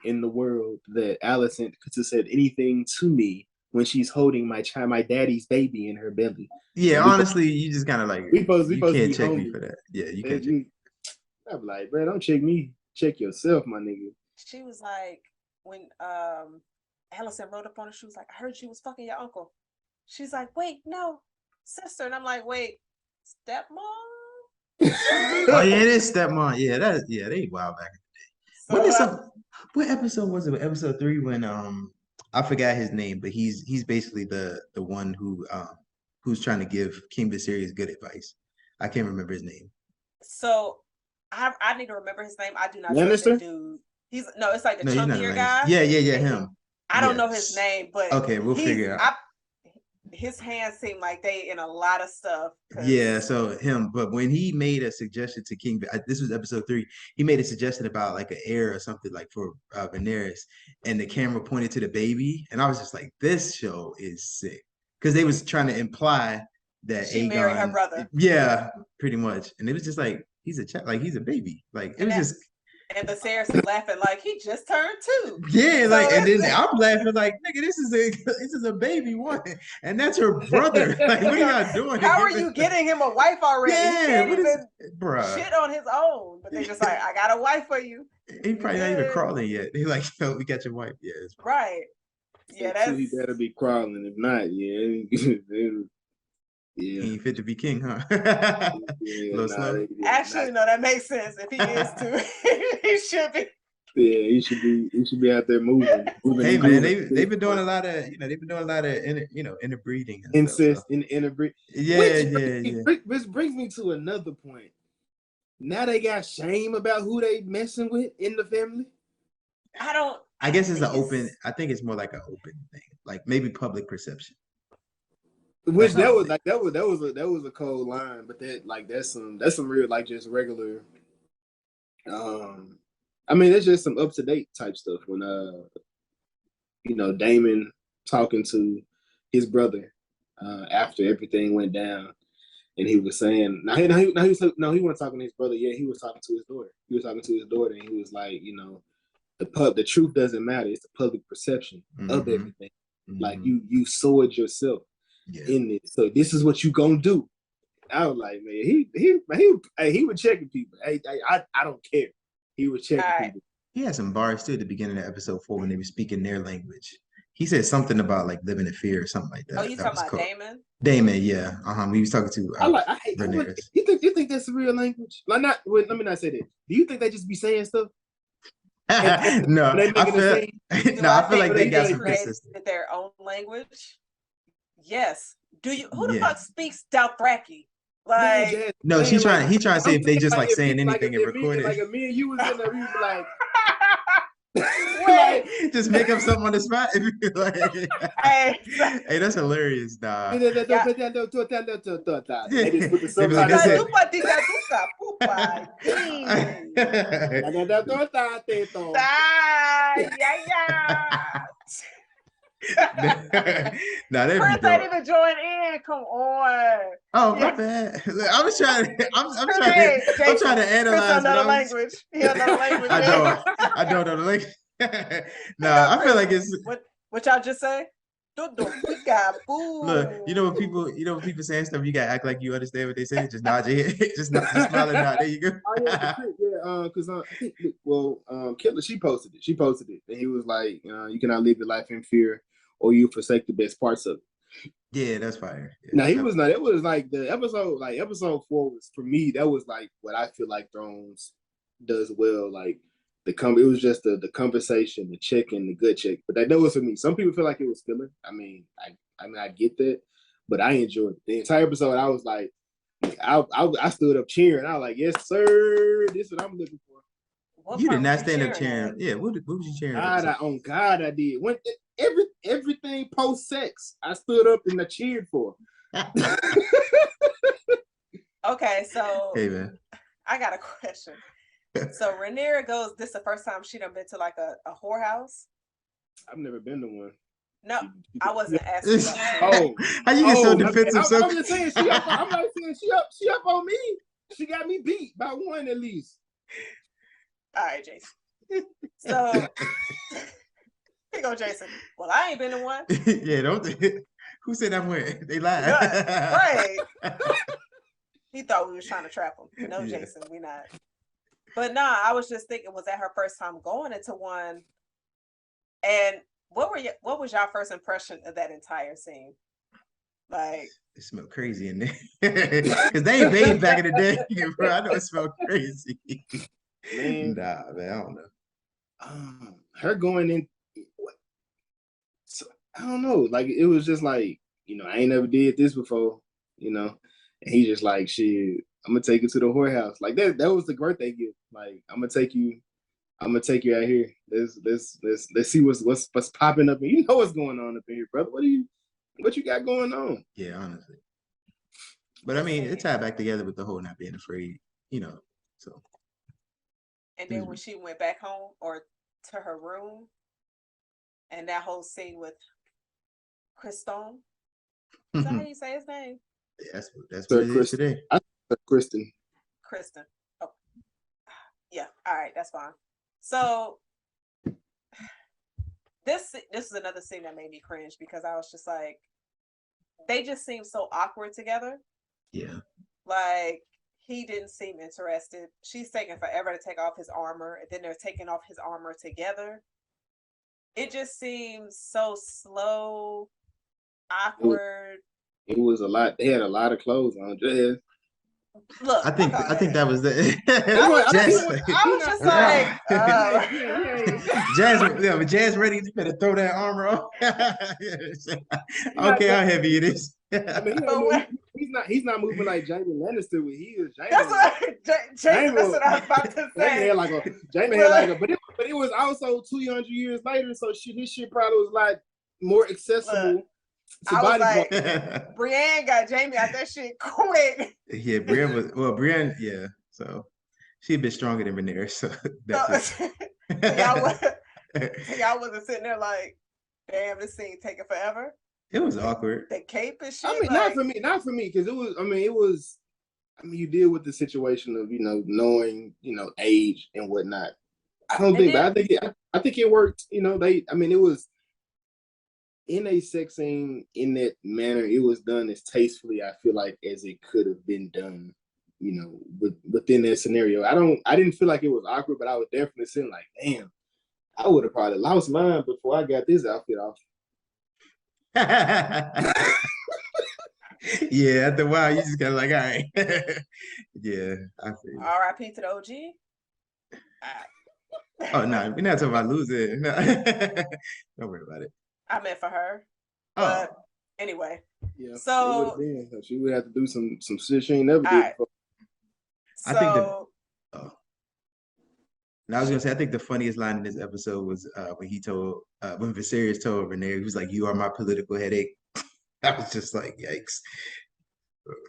in the world that Alicent could have said anything to me when she's holding my daddy's baby in her belly. Yeah, honestly, you just kind of like you can't check me for that. Yeah, you can't. I'm like, bro, don't check me. Check yourself, my nigga. She was like, when Alicent wrote up on her, she was like, I heard you was fucking your uncle. She's like, wait, no, sister. And I'm like, wait, stepmom? Oh yeah, it is stepmom. Yeah, they wild back in the day. What episode was it? Episode 3 when I forgot his name, but he's basically the one who's trying to give King Viserys good advice. I can't remember his name. So I need to remember his name. I do not trust Lannister? that dude. It's like the No, he's not a chunkier Lannister. guy. Yeah, him. I don't Yeah. know his name, but Okay, we'll figure it out. His hands seem like they in a lot of stuff. Yeah, so him, but when he made a suggestion to this was episode 3, he made a suggestion about like an heir or something like for Rhaenyra, and the camera pointed to the baby, and I was just like, this show is sick, because they was trying to imply that she Aegon married her brother. Yeah, pretty much, and it was just like he's a child, like he's a baby, like it was just. And Viserys is laughing like he just turned 2. Yeah, So like, and then I'm laughing like, nigga, this is a baby one, and that's her brother. Like, what are y'all doing? How are you getting him a wife already? Yeah, he can't even bruh. shit on his own. But they just like, I got a wife for you. He probably not even crawling yet. They like, yo, we got your wife. Yeah, it's fine. Right. Yeah, that's he better be crawling. If not, yeah. He ain't fit to be king, huh? Actually, no, that makes sense. If he is too, he should be. Yeah, he should be out there moving. Hey man, they've been doing a lot of interbreeding and incest stuff, so. interbreed. Yeah. Which brings me to another point. Now they got shame about who they messing with in the family. I guess it's an open. I think it's more like an open thing, like maybe public perception. Which that was a cold line, but that's some real like just regular. I mean, it's just some up to date type stuff when Daemon talking to his brother after everything went down, and he was saying he wasn't talking to his brother. Yeah, he was talking to his daughter. He was talking to his daughter, and he was like, the truth doesn't matter. It's the public perception of everything. Mm-hmm. Like you saw it yourself. Yeah. In it, so this is what you gonna do. I was like, man, he was checking people. I don't care. He was checking people. He had some bars too at the beginning of episode 4 when they were speaking their language. He said something about like living in fear or something like that. Oh, you talking about Daemon? Daemon, yeah. He was talking to. I hate you think that's a real language? Like, let me not say that. Do you think they just be saying stuff? No, I feel like they got some consistency. Their own language. Yes. Do you? Who the fuck speaks Dothraki? Like, no, he trying to say if they just like saying anything and record it. Like me and you was in there, we was like. Like, just make up something on the spot. Hey, that's hilarious, nah. Nah, Chris ain't even join in. Come on. Oh, my bad. I'm trying to analyze another language. Another language. I don't know the language. Nah, I feel like it's what y'all just say? Look, you know when people saying stuff, you gotta act like you understand what they say. Just nod your head, just smile and nod. There you go. Because I think Killer, she posted it, and he was like, you cannot live your life in fear, or you forsake the best parts of it. Yeah, that's fire. Yeah, now he was not. It was like the episode 4 was for me. That was like what I feel like Thrones does well. Like it was just the conversation, the check, and the good check. But that was for me. Some people feel like it was filler. I mean, I get that, but I enjoyed it. The entire episode. I was like, I stood up cheering. I was like, yes, sir. This is what I'm looking for. You did not stand up cheering. Yeah, what was you cheering? God, I did. When everything post sex, I stood up and I cheered for. Okay, so hey man, I got a question. So Rhaenyra goes. This is the first time she done been to like a whorehouse. I've never been to one. No, I wasn't asking. How you get so defensive? I'm just saying I'm not saying she up on me. She got me beat by one at least. All right, Jason. So here you go, Jason. Well, I ain't been to one. Yeah, don't. Who said I'm wearing? They lied. Right. He thought we was trying to trap him. No, yeah. Jason, we not. But nah, I was just thinking, was that her first time going into one? And what was y'all first impression of that entire scene? Like, it smelled crazy in there. Because they ain't bathed back in the day, bro. I know it smelled crazy. Man. Nah, man, I don't know. Her going in, I don't know. Like it was just like, I ain't never did this before, and he just like, shit, I'm gonna take you to the whorehouse. Like that was the birthday gift. Like I'm gonna take you out here. Let's see what's popping up. And you know what's going on up in here, brother. What you got going on? Yeah, honestly. But I mean, it tied back together with the whole not being afraid, so. And then when she went back home or to her room, and that whole scene with Kristen, is that how you say his name? Yeah, that's what it is today. Kristen. Oh, yeah. All right, that's fine. So this is another scene that made me cringe because I was just like, they just seem so awkward together. Yeah. Like he didn't seem interested. She's taking forever to take off his armor, and then they're taking off his armor together. It just seems so slow, awkward. It was a lot. They had a lot of clothes on. Just Look, I think that was the. I was just like, Jazz ready to better throw that armor off. Okay, how heavy it is. I mean, he's not moving like Jaime Lannister with he is. That's what I was about to say. Jaime had like a, but it was also 200 years later, so this shit probably was like more accessible. Look, I was like, Brienne got Jaime out that shit quick. Yeah, Brienne, yeah. So she a bit stronger than Rhaenyra. So y'all wasn't sitting there like, damn, this scene taking forever. It was awkward. The cape and shit. I mean, not for me, because it was. You deal with the situation of knowing age and whatnot. I don't think, but I think it worked. It was in a sex scene in that manner. It was done as tastefully, I feel like, as it could have been done. Within that scenario, I didn't feel like it was awkward, but I was definitely saying like, damn, I would have probably lost mine before I got this outfit off. Yeah, after a while, you just kind of like, all right. Yeah, I feel. R.I.P. to the OG. Oh no, we're not talking about losing. No. Don't worry about it. I meant for her. But anyway. Yeah. So she would have to do some shit she ain't never did before. I think and I was gonna say, I think the funniest line in this episode was when Viserys told Rhaenyra, he was like, "You are my political headache." I was just like, yikes.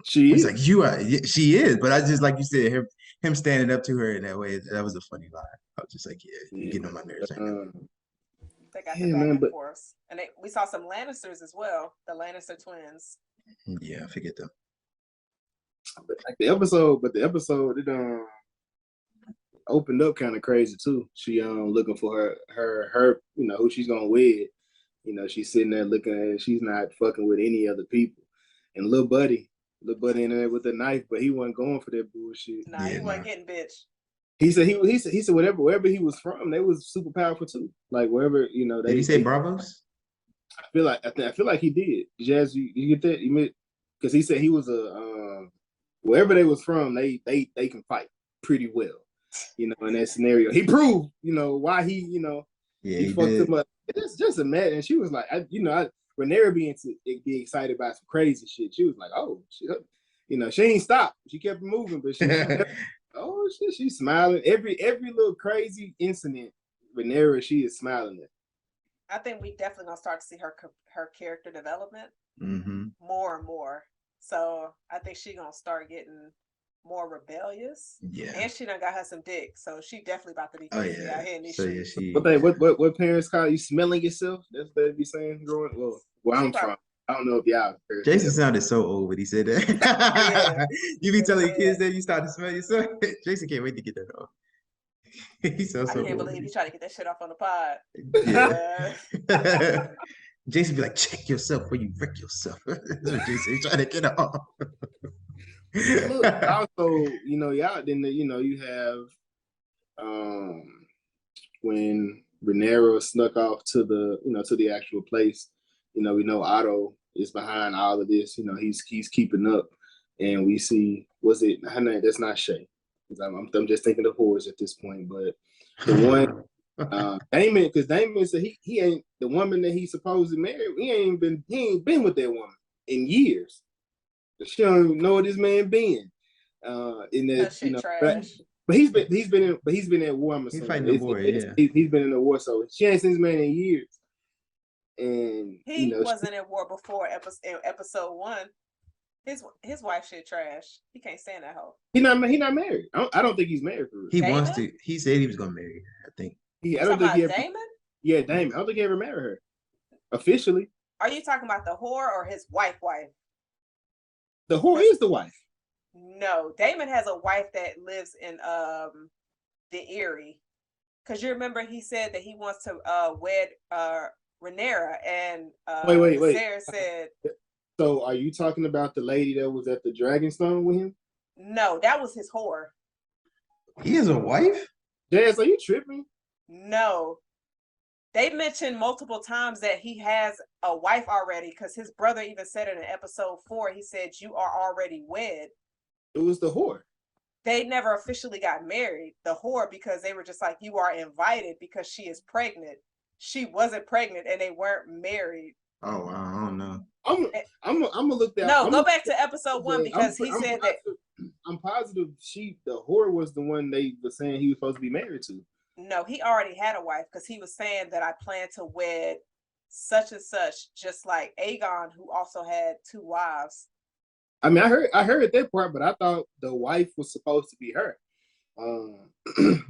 He's like, "You are." She is, but I just, like you said, him standing up to her in that way, that was a funny line. I was just like, yeah, you're getting on my nerves right now. They got the back and forth, and we saw some Lannisters as well, the Lannister twins. Yeah, forget them. But the episode, it opened up kind of crazy too. She looking for her who she's gonna wed. She's sitting there looking at it. She's not fucking with any other people. And little buddy in there with a knife, but he wasn't going for that bullshit. Nah, he wasn't getting bitch. He said wherever he was from, they was super powerful too. Like wherever Did he say Bravos? I feel like he did. Jazz, you get that? Because he said he was wherever they was from, they can fight pretty well. In that scenario, he proved why he he fucked him up. It's just a mad, and she was like, Rhaenyra being be excited about some crazy shit. She was like, oh, she ain't stopped. She kept moving, but she oh shit, she's smiling. Every little crazy incident, Rhaenyra, she is smiling at. I think we definitely gonna start to see her character development more and more. So I think she gonna start getting more rebellious. Yeah, and she done got her some dick, so she definitely about to be crazy out here in these streets. What parents call you smelling yourself? That's what they be saying growing. Well, I'm from. I don't know if y'all heard Jason that. Sounded so old when he said that. Yeah. You be telling kids that you start to smell yourself. Jason can't wait to get that off. He's so I can't old. believe he's trying to get that shit off on the pod. Yeah. Jason be like, check yourself before you wreck yourself. That's what Jason's trying to get off. Look, also, y'all then you have when Rhaenyra snuck off to the actual place. We know Otto is behind all of this. He's keeping up, and we see her name. That's not Shay. I'm just thinking of whores at this point, but the one Daemon, because Daemon said he ain't the woman that he's supposed to marry. He ain't been with that woman in years. She don't even know what this man been. In that, That shit trash. But he's been at war. I'm He assuming. fighting the war, yeah. He's been in the war, so she ain't seen this man in years. And He wasn't in war before episode 1. His wife shit trash. He can't stand that hoe. He not married. I don't think he's married for real. He Daemon? wants to. He said he was gonna marry her, I think. I don't think he ever. Daemon? Yeah, Daemon. I don't think he ever married her officially. Are you talking about the whore or his wife? The whore is the wife. No, Daemon has a wife that lives in the Eyrie. Because you remember he said that he wants to wed Rhaenyra, and wait. Viserys said. So are you talking about the lady that was at the Dragonstone with him? No, that was his whore. He has a wife? Jazz, are you tripping? No. They mentioned multiple times that he has a wife already, because his brother even said it in episode 4. He said, "You are already wed." It was the whore. They never officially got married, the whore, because they were just like, "You are invited because she is pregnant." She wasn't pregnant and they weren't married. Oh, wow, I don't know. I'm gonna look that. No, go back to episode 1 because he said that. I'm positive the whore was the one they were saying he was supposed to be married to. No, he already had a wife, because he was saying that I plan to wed such and such, just like Aegon, who also had 2 wives. I mean, I heard that part, but I thought the wife was supposed to be her.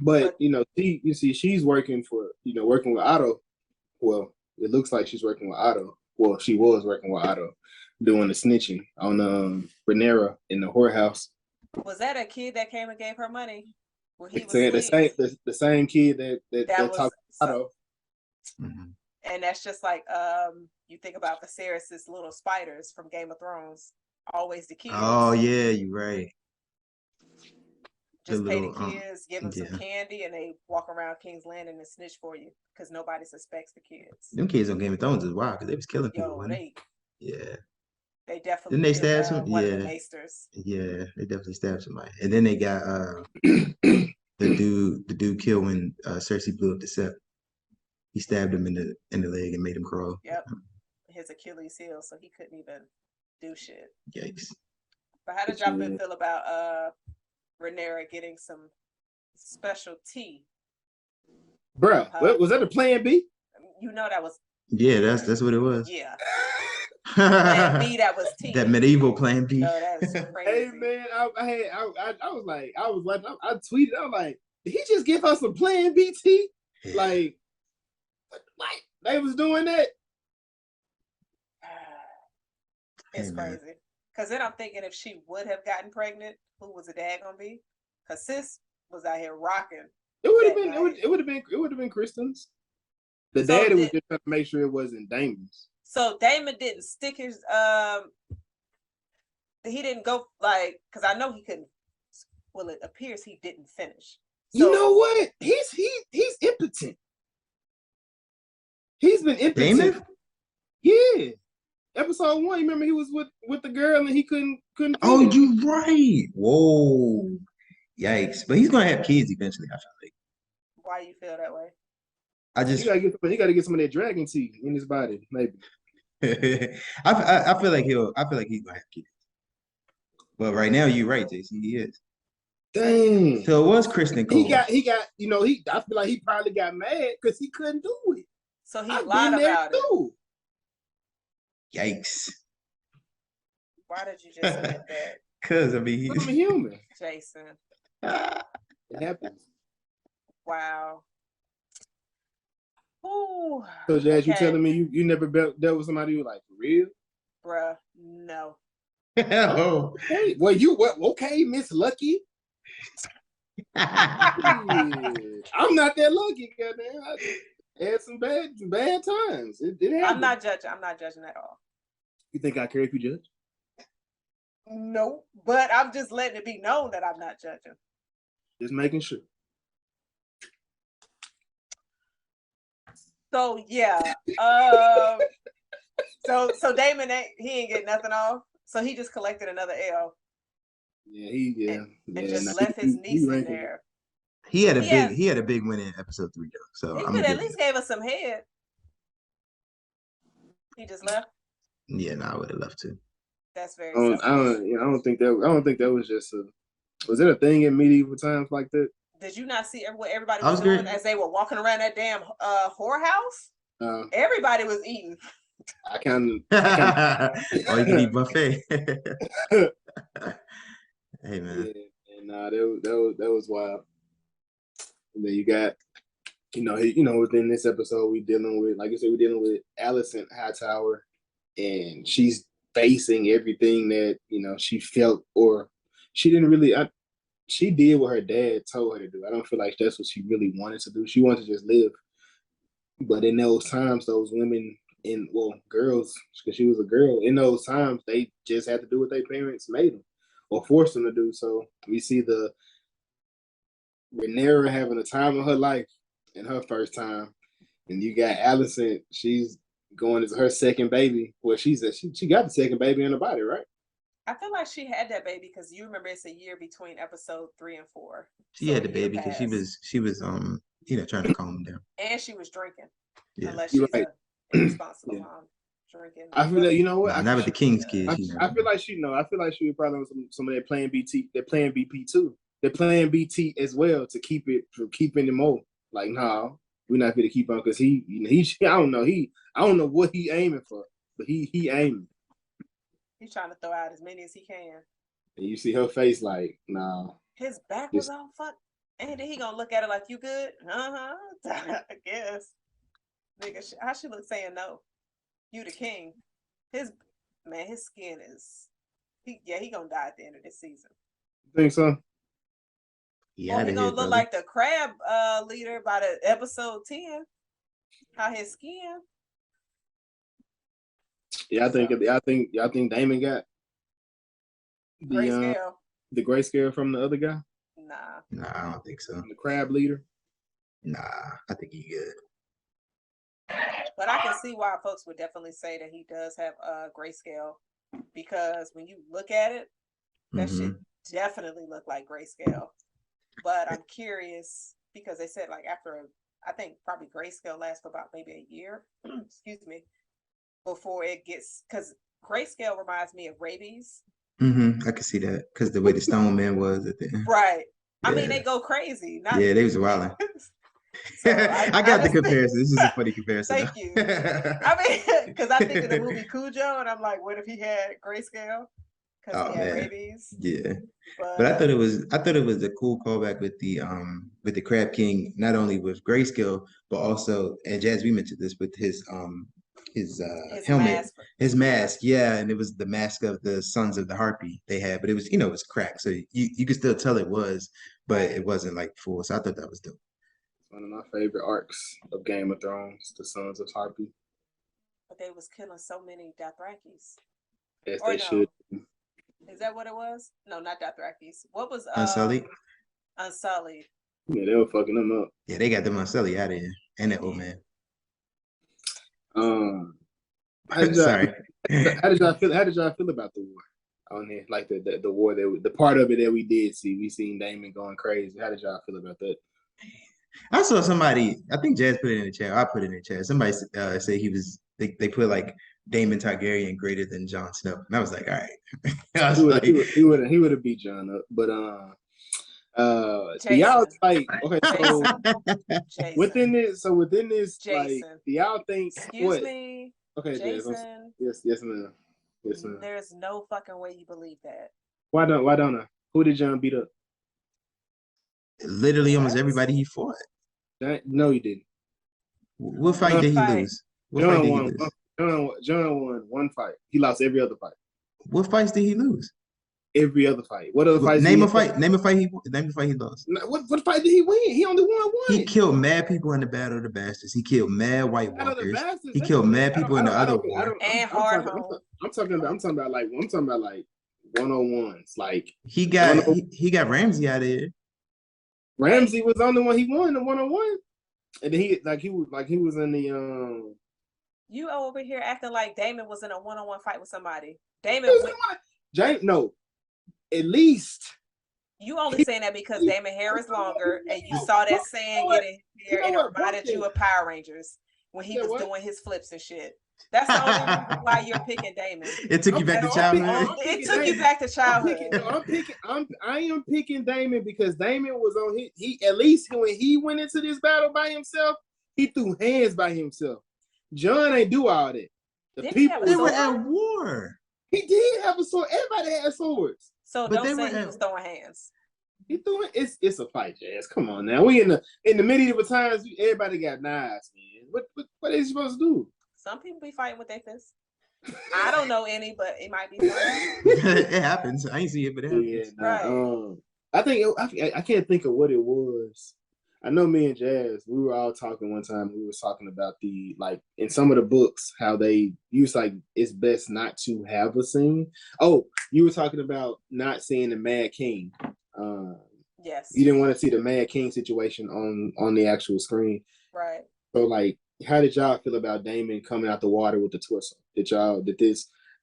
But she's working with Otto. Well, it looks like she's working with Otto. Well, she was working with Otto, doing the snitching on Rhaenyra in the whorehouse. Was that a kid that came and gave her money? Where he was the same kid that talked to Otto. Mm-hmm. And that's just like you think about Viserys' little spiders from Game of Thrones. Always the kids. Oh yeah, you're right. Just pay the kids, give them some candy, and they walk around King's Landing and snitch for you because nobody suspects the kids. Them kids on Game of Thrones is wild because they was killing people. They definitely. Didn't they stab some? One of the maesters. Yeah, they definitely stabbed somebody, and then they got the dude killed when Cersei blew up the Sept. He stabbed him in the leg and made him crawl. Yep, his Achilles heel, so he couldn't even do shit. Yikes! But how did y'all feel about Rhaenyra getting some special tea? Bruh, was that a plan B? You know that was. Yeah, that's what it was. Yeah. Plan B, that was tea. That medieval plan B. No, that's crazy. Hey man, I was like, I tweeted, I was like, did he just give us some plan B tea? Like they was doing that. It's crazy. Because then I'm thinking if she would have gotten pregnant, who was the dad gonna be? Because sis was out here rocking. It would have been Kristen's. The daddy was just trying to make sure it wasn't Damon's. So Daemon didn't stick his he didn't go because I know he couldn't. Well, it appears he didn't finish. So, you know what? He's impotent. He's been impotent. Daemon? Yeah. Episode 1, you remember he was with the girl and he couldn't. Oh, you right. Whoa. Yikes. But he's gonna have kids eventually, I feel like. Why you feel that way? He gotta get some of that dragon tea in his body, maybe. I feel like he's gonna have kids. But right now you're right, JC, he is. Dang. So it was Kristen Cole. He got, I feel like he probably got mad because he couldn't do it. So he lied about it. Yikes. Why did you just admit that? Because I'm a human. Jason. It happens. Wow. Ooh. So Jazz, you telling me you never dealt with somebody who like for real? Bruh, no. Oh. Hey, okay, Miss Lucky. I'm not that lucky, goddamn. I had some bad times. It happened. I'm not judging at all. You think I care if you judge? No, but I'm just letting it be known that I'm not judging. Just making sure. So yeah, so Daemon he ain't getting nothing off. So he just collected another L. Yeah, and just left his niece in there. He had a Yeah. big win in episode 3 though. So He I'm could gonna at give least it. gave us some head. He just left. Yeah, no, I would have loved to. That's very I don't think that was just a. Was it a thing in medieval times like that? Did you not see what everybody I was was doing great. as they were walking around that damn whorehouse? Everybody was eating. I kind All you can eat buffet. of. Hey man. Yeah, and that was wild. And then you got, within this episode, we dealing with, like I said, we're dealing with Alicent Hightower, and she's facing everything that she felt, or she didn't really. She did what her dad told her to do. I don't feel like that's what she really wanted to do. She wanted to just live. But in those times, those women girls, because she was a girl, in those times, they just had to do what their parents made them or forced them to do. So we see the Rhaenyra having a time of her life in her first time. And you got Alicent, she's going as her second baby. Well, she got the second baby in her body, right? I feel like she had that baby because you remember it's a year between episode 3 and 4. She had the baby because she was trying to calm him down. And she was drinking. Yeah. Unless she's right. a irresponsible mom drinking. I feel like, you know what? Not with the King's kids. I feel like she was probably on some of their Plan BT. They're Plan BP too. They're Plan BT as well to keep it from keeping them more. Like, no, we're not going to keep on because I don't know what he aiming for, but he aiming. He's trying to throw out as many as he can. And you see her face like, nah. His back was all fucked. And then he gonna look at her like, you good? I guess. Nigga, how she look saying no? You the king. His skin is he gonna die at the end of this season. Think so? Yeah, he gonna look like the crab leader by the episode 10. How his skin. Yeah, I think Daemon got the grayscale from the other guy. Nah, I don't think so. The crab leader. Nah, I think he good. But I can see why folks would definitely say that he does have a grayscale, because when you look at it, that shit definitely look like grayscale. But I'm curious because they said like after I think probably grayscale lasts for about maybe a year. Excuse me. Before it gets, because grayscale reminds me of rabies. I can see that because the way the Stone Man was at the end. Right. Yeah. I mean, they go crazy. Yeah, they was wilding. So I got the comparison. This is a funny comparison. Thank you. I mean, because I think of the movie Cujo, and I'm like, what if he had grayscale? Because he had rabies. Yeah, but I thought it was a cool callback with the Crab King, not only with grayscale, but also, and Jazz, we mentioned this with his helmet, his mask, yeah, and it was the mask of the Sons of the Harpy they had, but it was, it was cracked, so you could still tell it was, but it wasn't like full. So I thought that was dope. One of my favorite arcs of Game of Thrones, the Sons of Harpy. But they was killing so many Dothrakis. Yes, they should. Is that what it was? No, not Dothrakis. What was Unsullied? Unsullied. Yeah, they were fucking them up. Yeah, they got them Unsullied out of here, and that old man. How did y'all feel about the war on there? Like the war the part of it that we did see, we seen Daemon going crazy. How did y'all feel about that? I saw somebody, I think Jazz put it in the chat. I put it in the chat. Somebody said they put like Daemon Targaryen greater than Jon Snow, and I was like, all right. He would have beat Jon up, but do y'all like within this? Jason. Like, do y'all think? Excuse me. Okay, Jason. Yes, ma'am. Yes, ma'am. There's no fucking way you believe that. Why don't I? Who did Jon beat up? Literally almost everybody he fought. No, he didn't. What fight did he lose? Jon won one fight. He lost every other fight. What fights did he lose? Every other fight. What other fights? Name a fight he lost. What fight did he win? He only won one. He killed mad people in the Battle of the Bastards. He killed mad White Walkers. He killed mad people in the other war. And Hardhome. I'm talking about like 101s. Like he got Ramsay out of here. Ramsay was the only one he won the 101, and then he was in the You over here acting like Daemon was in a 1-on-1 fight with somebody. Daemon no, at least You only saying that because Daemon hair is longer, and you saw that saying getting hair, and it reminded you of Power Rangers when he was doing his flips and shit. That's the only reason why you're picking Damon. It took you back to childhood. It took you back to childhood. I am picking Daemon because Daemon was on he at least when he went into this battle by himself, he threw hands by himself. Jon ain't do all that. They were at war. He did have a sword. Everybody had swords. So but don't say he was throwing hands. He threw it. It's a fight, Jazz. Come on now. We in the medieval times. Everybody got knives, man. What are you supposed to do? Some people be fighting with their fists. I don't know any, but it might be. It happens. I ain't see it, but it happens. Yeah, right. I can't think of what it was. I know me and Jazz, we were all talking one time. We were talking about the, like, in some of the books, how they use, like, it's best not to have a scene. Oh, you were talking about not seeing the Mad King. Yes. You didn't want to see the Mad King situation on the actual screen. Right. So, like, how did y'all feel about Daemon coming out the water with the torso?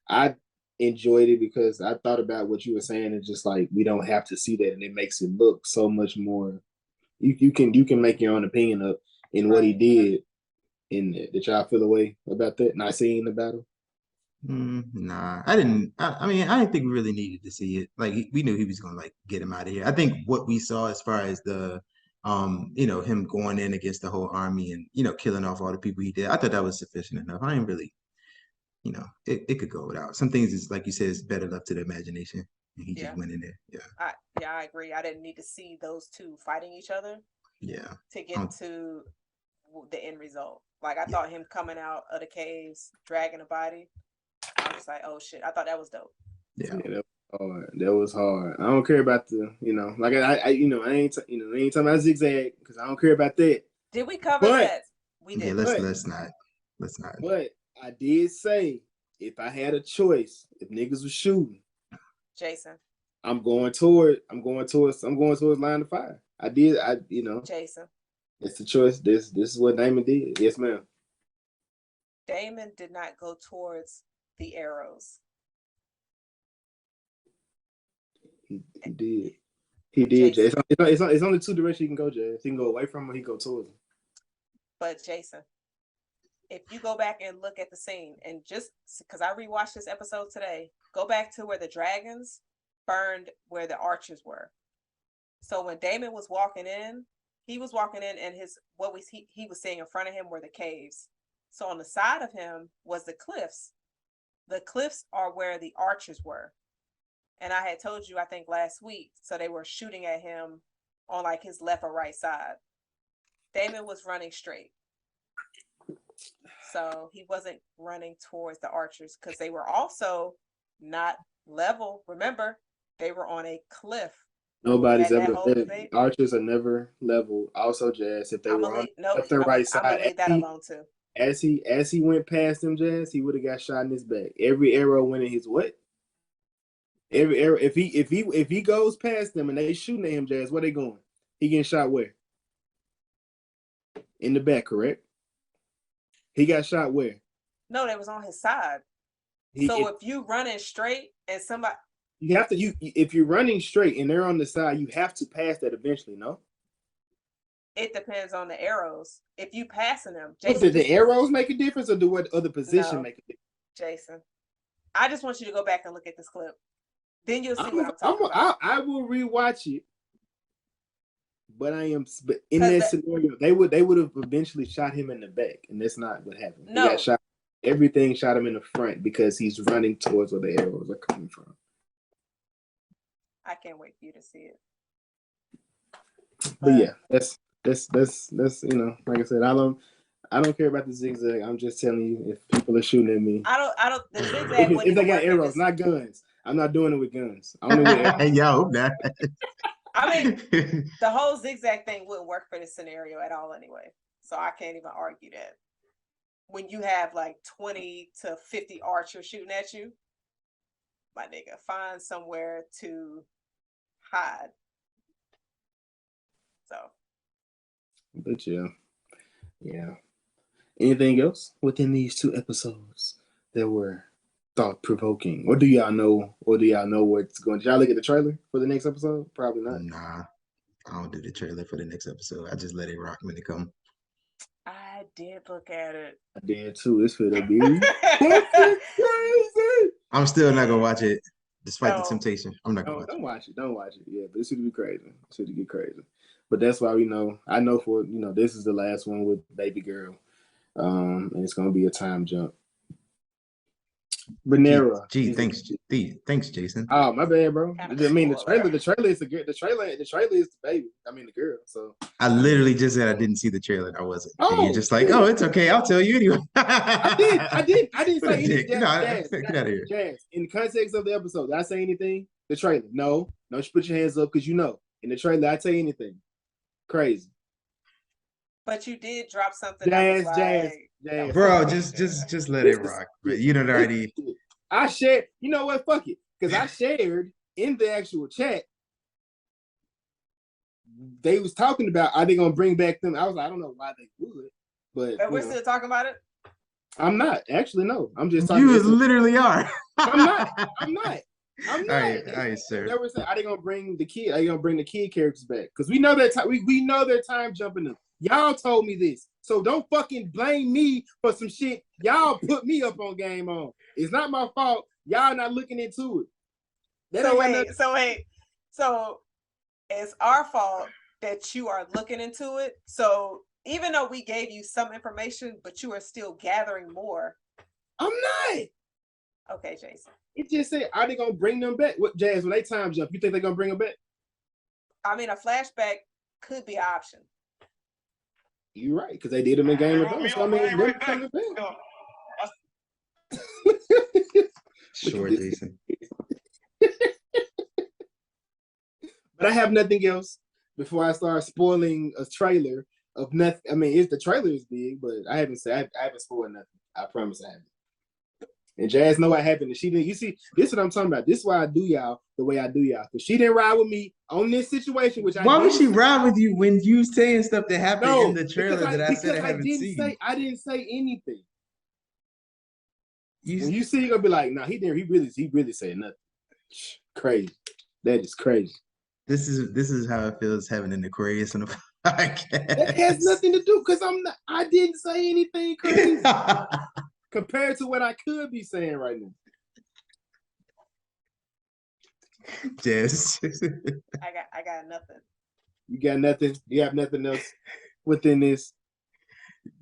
I enjoyed it because I thought about what you were saying and just, like, we don't have to see that, and it makes it look so much more. You can make your own opinion up in what he did. Did y'all feel a way about that? Not seeing the battle? Nah, I didn't. I mean, I didn't think we really needed to see it. Like, we knew he was gonna, like, get him out of here. I think what we saw as far as the him going in against the whole army and killing off all the people he did, I thought that was sufficient enough. I ain't really, it could go without. Some things is, like you said, is better left to the imagination. And he just went in there. Yeah. I agree. I didn't need to see those two fighting each other. Yeah. To get to the end result. Like, I thought him coming out of the caves, dragging a body. I was like, oh shit. I thought that was dope. Yeah. That was hard. I don't care about the, like I ain't talking about zigzag because I don't care about that. Did we cover that? We did. Yeah, let's not. But I did say if I had a choice, if niggas was shooting, Jason, I'm going towards line of fire. Jason. It's the choice. This is what Daemon did. Yes, ma'am. Daemon did not go towards the arrows. He did. He did, Jay. It's only two directions he can go, Jay. He can go away from him or he can go towards him. But Jason, if you go back and look at the scene, and just because I rewatched this episode today, go back to where the dragons burned where the archers were. So when Daemon was walking in, he was walking in and he was seeing in front of him were the caves. So on the side of him was the cliffs. The cliffs are where the archers were. And I had told you, I think last week, so they were shooting at him on, like, his left or right side. Daemon was running straight. So he wasn't running towards the archers because they were also not level. Remember, they were on a cliff. Nobody's ever. Archers are never level. Also, Jazz, if they were on the right side, I'm gonna leave that alone too. As he went past them, Jazz, he would have got shot in his back. Every arrow went in his what? Every arrow. If he goes past them and they shooting at him, Jazz, where they going? He getting shot where? In the back, correct? He got shot where? No, they was on his side. If you running straight and somebody. You have to. If you're running straight and they're on the side, you have to pass that eventually. No. It depends on the arrows. If you passing them, Jason, did the arrows make a difference, or do what other position make a difference? Jason, I just want you to go back and look at this clip. Then you'll see what I'm talking about. I will rewatch it, but in that scenario, they would have eventually shot him in the back, and that's not what happened. No. He got shot. Everything shot him in the front because he's running towards where the arrows are coming from. I can't wait for you to see it. But yeah, that's like I said, I don't care about the zigzag. I'm just telling you, if people are shooting at me, I don't. The zigzag. if they got arrows, not guns. I'm not doing it with guns. Only with arrows. Yeah, I hope not. I mean, the whole zigzag thing wouldn't work for this scenario at all anyway. So I can't even argue that. When you have like 20 to 50 archers shooting at you, my nigga, find somewhere to hide. So. But yeah. Anything else within these two episodes that were thought provoking. Or do y'all know? Or do y'all know what's going? Did y'all look at the trailer for the next episode? Probably not. Nah, I don't do the trailer for the next episode. I just let it rock when it comes. I did look at it. I did too. It's for the be crazy. I'm still not gonna watch it, despite the No. temptation. I'm not gonna No, watch don't watch it. Don't watch it. Yeah, but it should be crazy. It should get crazy. But that's why I know for this is the last one with baby girl. And it's gonna be a time jump. Rhaenyra. Gee, thanks, Jason. Oh, my bad, bro. I Kinda mean, the spoiler. trailer is the trailer is the baby. I mean, the girl. So I literally just said I didn't see the trailer. I wasn't. And Oh, you're just like, shit. oh, it's okay. I'll tell you anyway. I didn't What a say dick. anything. Get out of here. Jazz, in the context of the episode, did I say anything? The trailer. No, you put your hands up because in the trailer I tell you anything. Crazy. But you did drop something. That was Jazz. Bro, just let it rock. But you don't already. I shared. You know what? Fuck it. Because I shared in the actual chat. They was talking about are they gonna bring back them? I was like, I don't know why they would, but we're still talking about it. I'm not actually. No, I'm just talking. You literally are. I'm not. All right, sir. They were saying, are they gonna bring the kid? Are they gonna bring the kid characters back? Because we know that we know their time jumping them. Y'all told me this, so don't fucking blame me for some shit. Y'all put me up on Game On. It's not my fault. Y'all not looking into it. So it's our fault that you are looking into it. So even though we gave you some information, but you are still gathering more. I'm not. Okay, Jason. It just said, are they gonna bring them back? What, Jazz, when they time jump, you think they're gonna bring them back? I mean, a flashback could be an option. You're right, because they did them in Game of Thrones. So I mean, they're coming back. Sure, Jason. But I have nothing else before I start spoiling a trailer of nothing. I mean, the trailer is big, but I haven't spoiled nothing. I promise I haven't. And Jazz know what happened. And she didn't. You see, this is what I'm talking about. This is why I do y'all the way I do y'all. Because she didn't ride with me on this situation. Why would she ride with you when you saying stuff that happened in the trailer that I said I haven't seen? I didn't say anything. When you see, you're gonna be like, nah, he really said nothing. Crazy. That is crazy. This is how it feels having an Aquarius on the podcast. That has nothing to do because I didn't say anything crazy compared to what I could be saying right now. Jess. I got nothing. You got nothing? You have nothing else within this?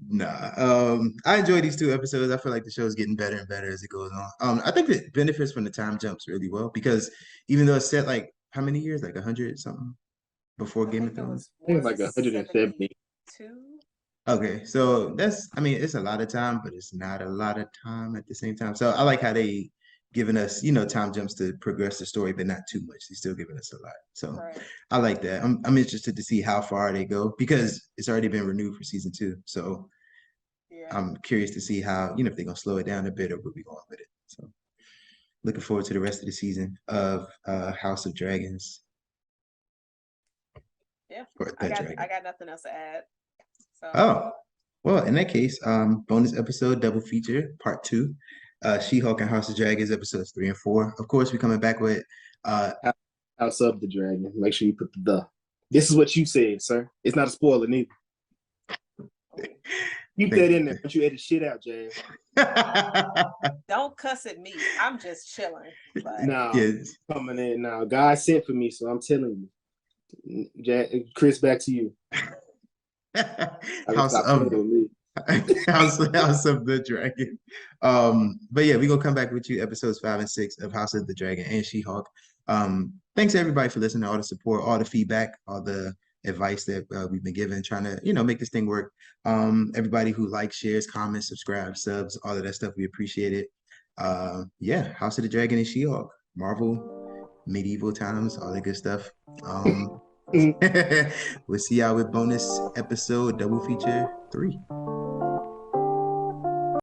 Nah. I enjoy these 2 episodes. I feel like the show is getting better and better as it goes on. I think it benefits from the time jumps really well because even though it's set like how many years? Like 100 something before Game of Thrones? I think it's like 170. Okay, so it's a lot of time, but it's not a lot of time at the same time. So I like how they giving us, time jumps to progress the story, but not too much. They're still giving us a lot. So Right. I like that. I'm interested to see how far they go because it's already been renewed for season 2. So Yeah. I'm curious to see how, if they're gonna slow it down a bit or where we going with it. So looking forward to the rest of the season of House of Dragons. Yeah. Or I Dragon. got nothing else to add. So Oh, well, in that case, bonus episode, double feature, part 2. She-Hulk and House of Dragons, episodes 3 and 4. Of course, we're coming back with House of the Dragon. Make sure you put the. This is what you said, sir. It's not a spoiler neither. Keep that in there. Don't you edit shit out, Jazz. don't cuss at me. I'm just chilling. But No, Yes. coming in now. God sent for me, so I'm telling you. Chris, back to you. House of the Dragon. But yeah, we're gonna come back with you episodes 5 and 6 of House of the Dragon and She-Hulk. Thanks everybody for listening, all the support, all the feedback, all the advice that we've been given, trying to make this thing work. Everybody who likes, shares, comments, subscribes, subs, all of that stuff, we appreciate it. Yeah, House of the Dragon and She-Hulk, Marvel, medieval times, all that good stuff. We'll see y'all with bonus episode double feature 3.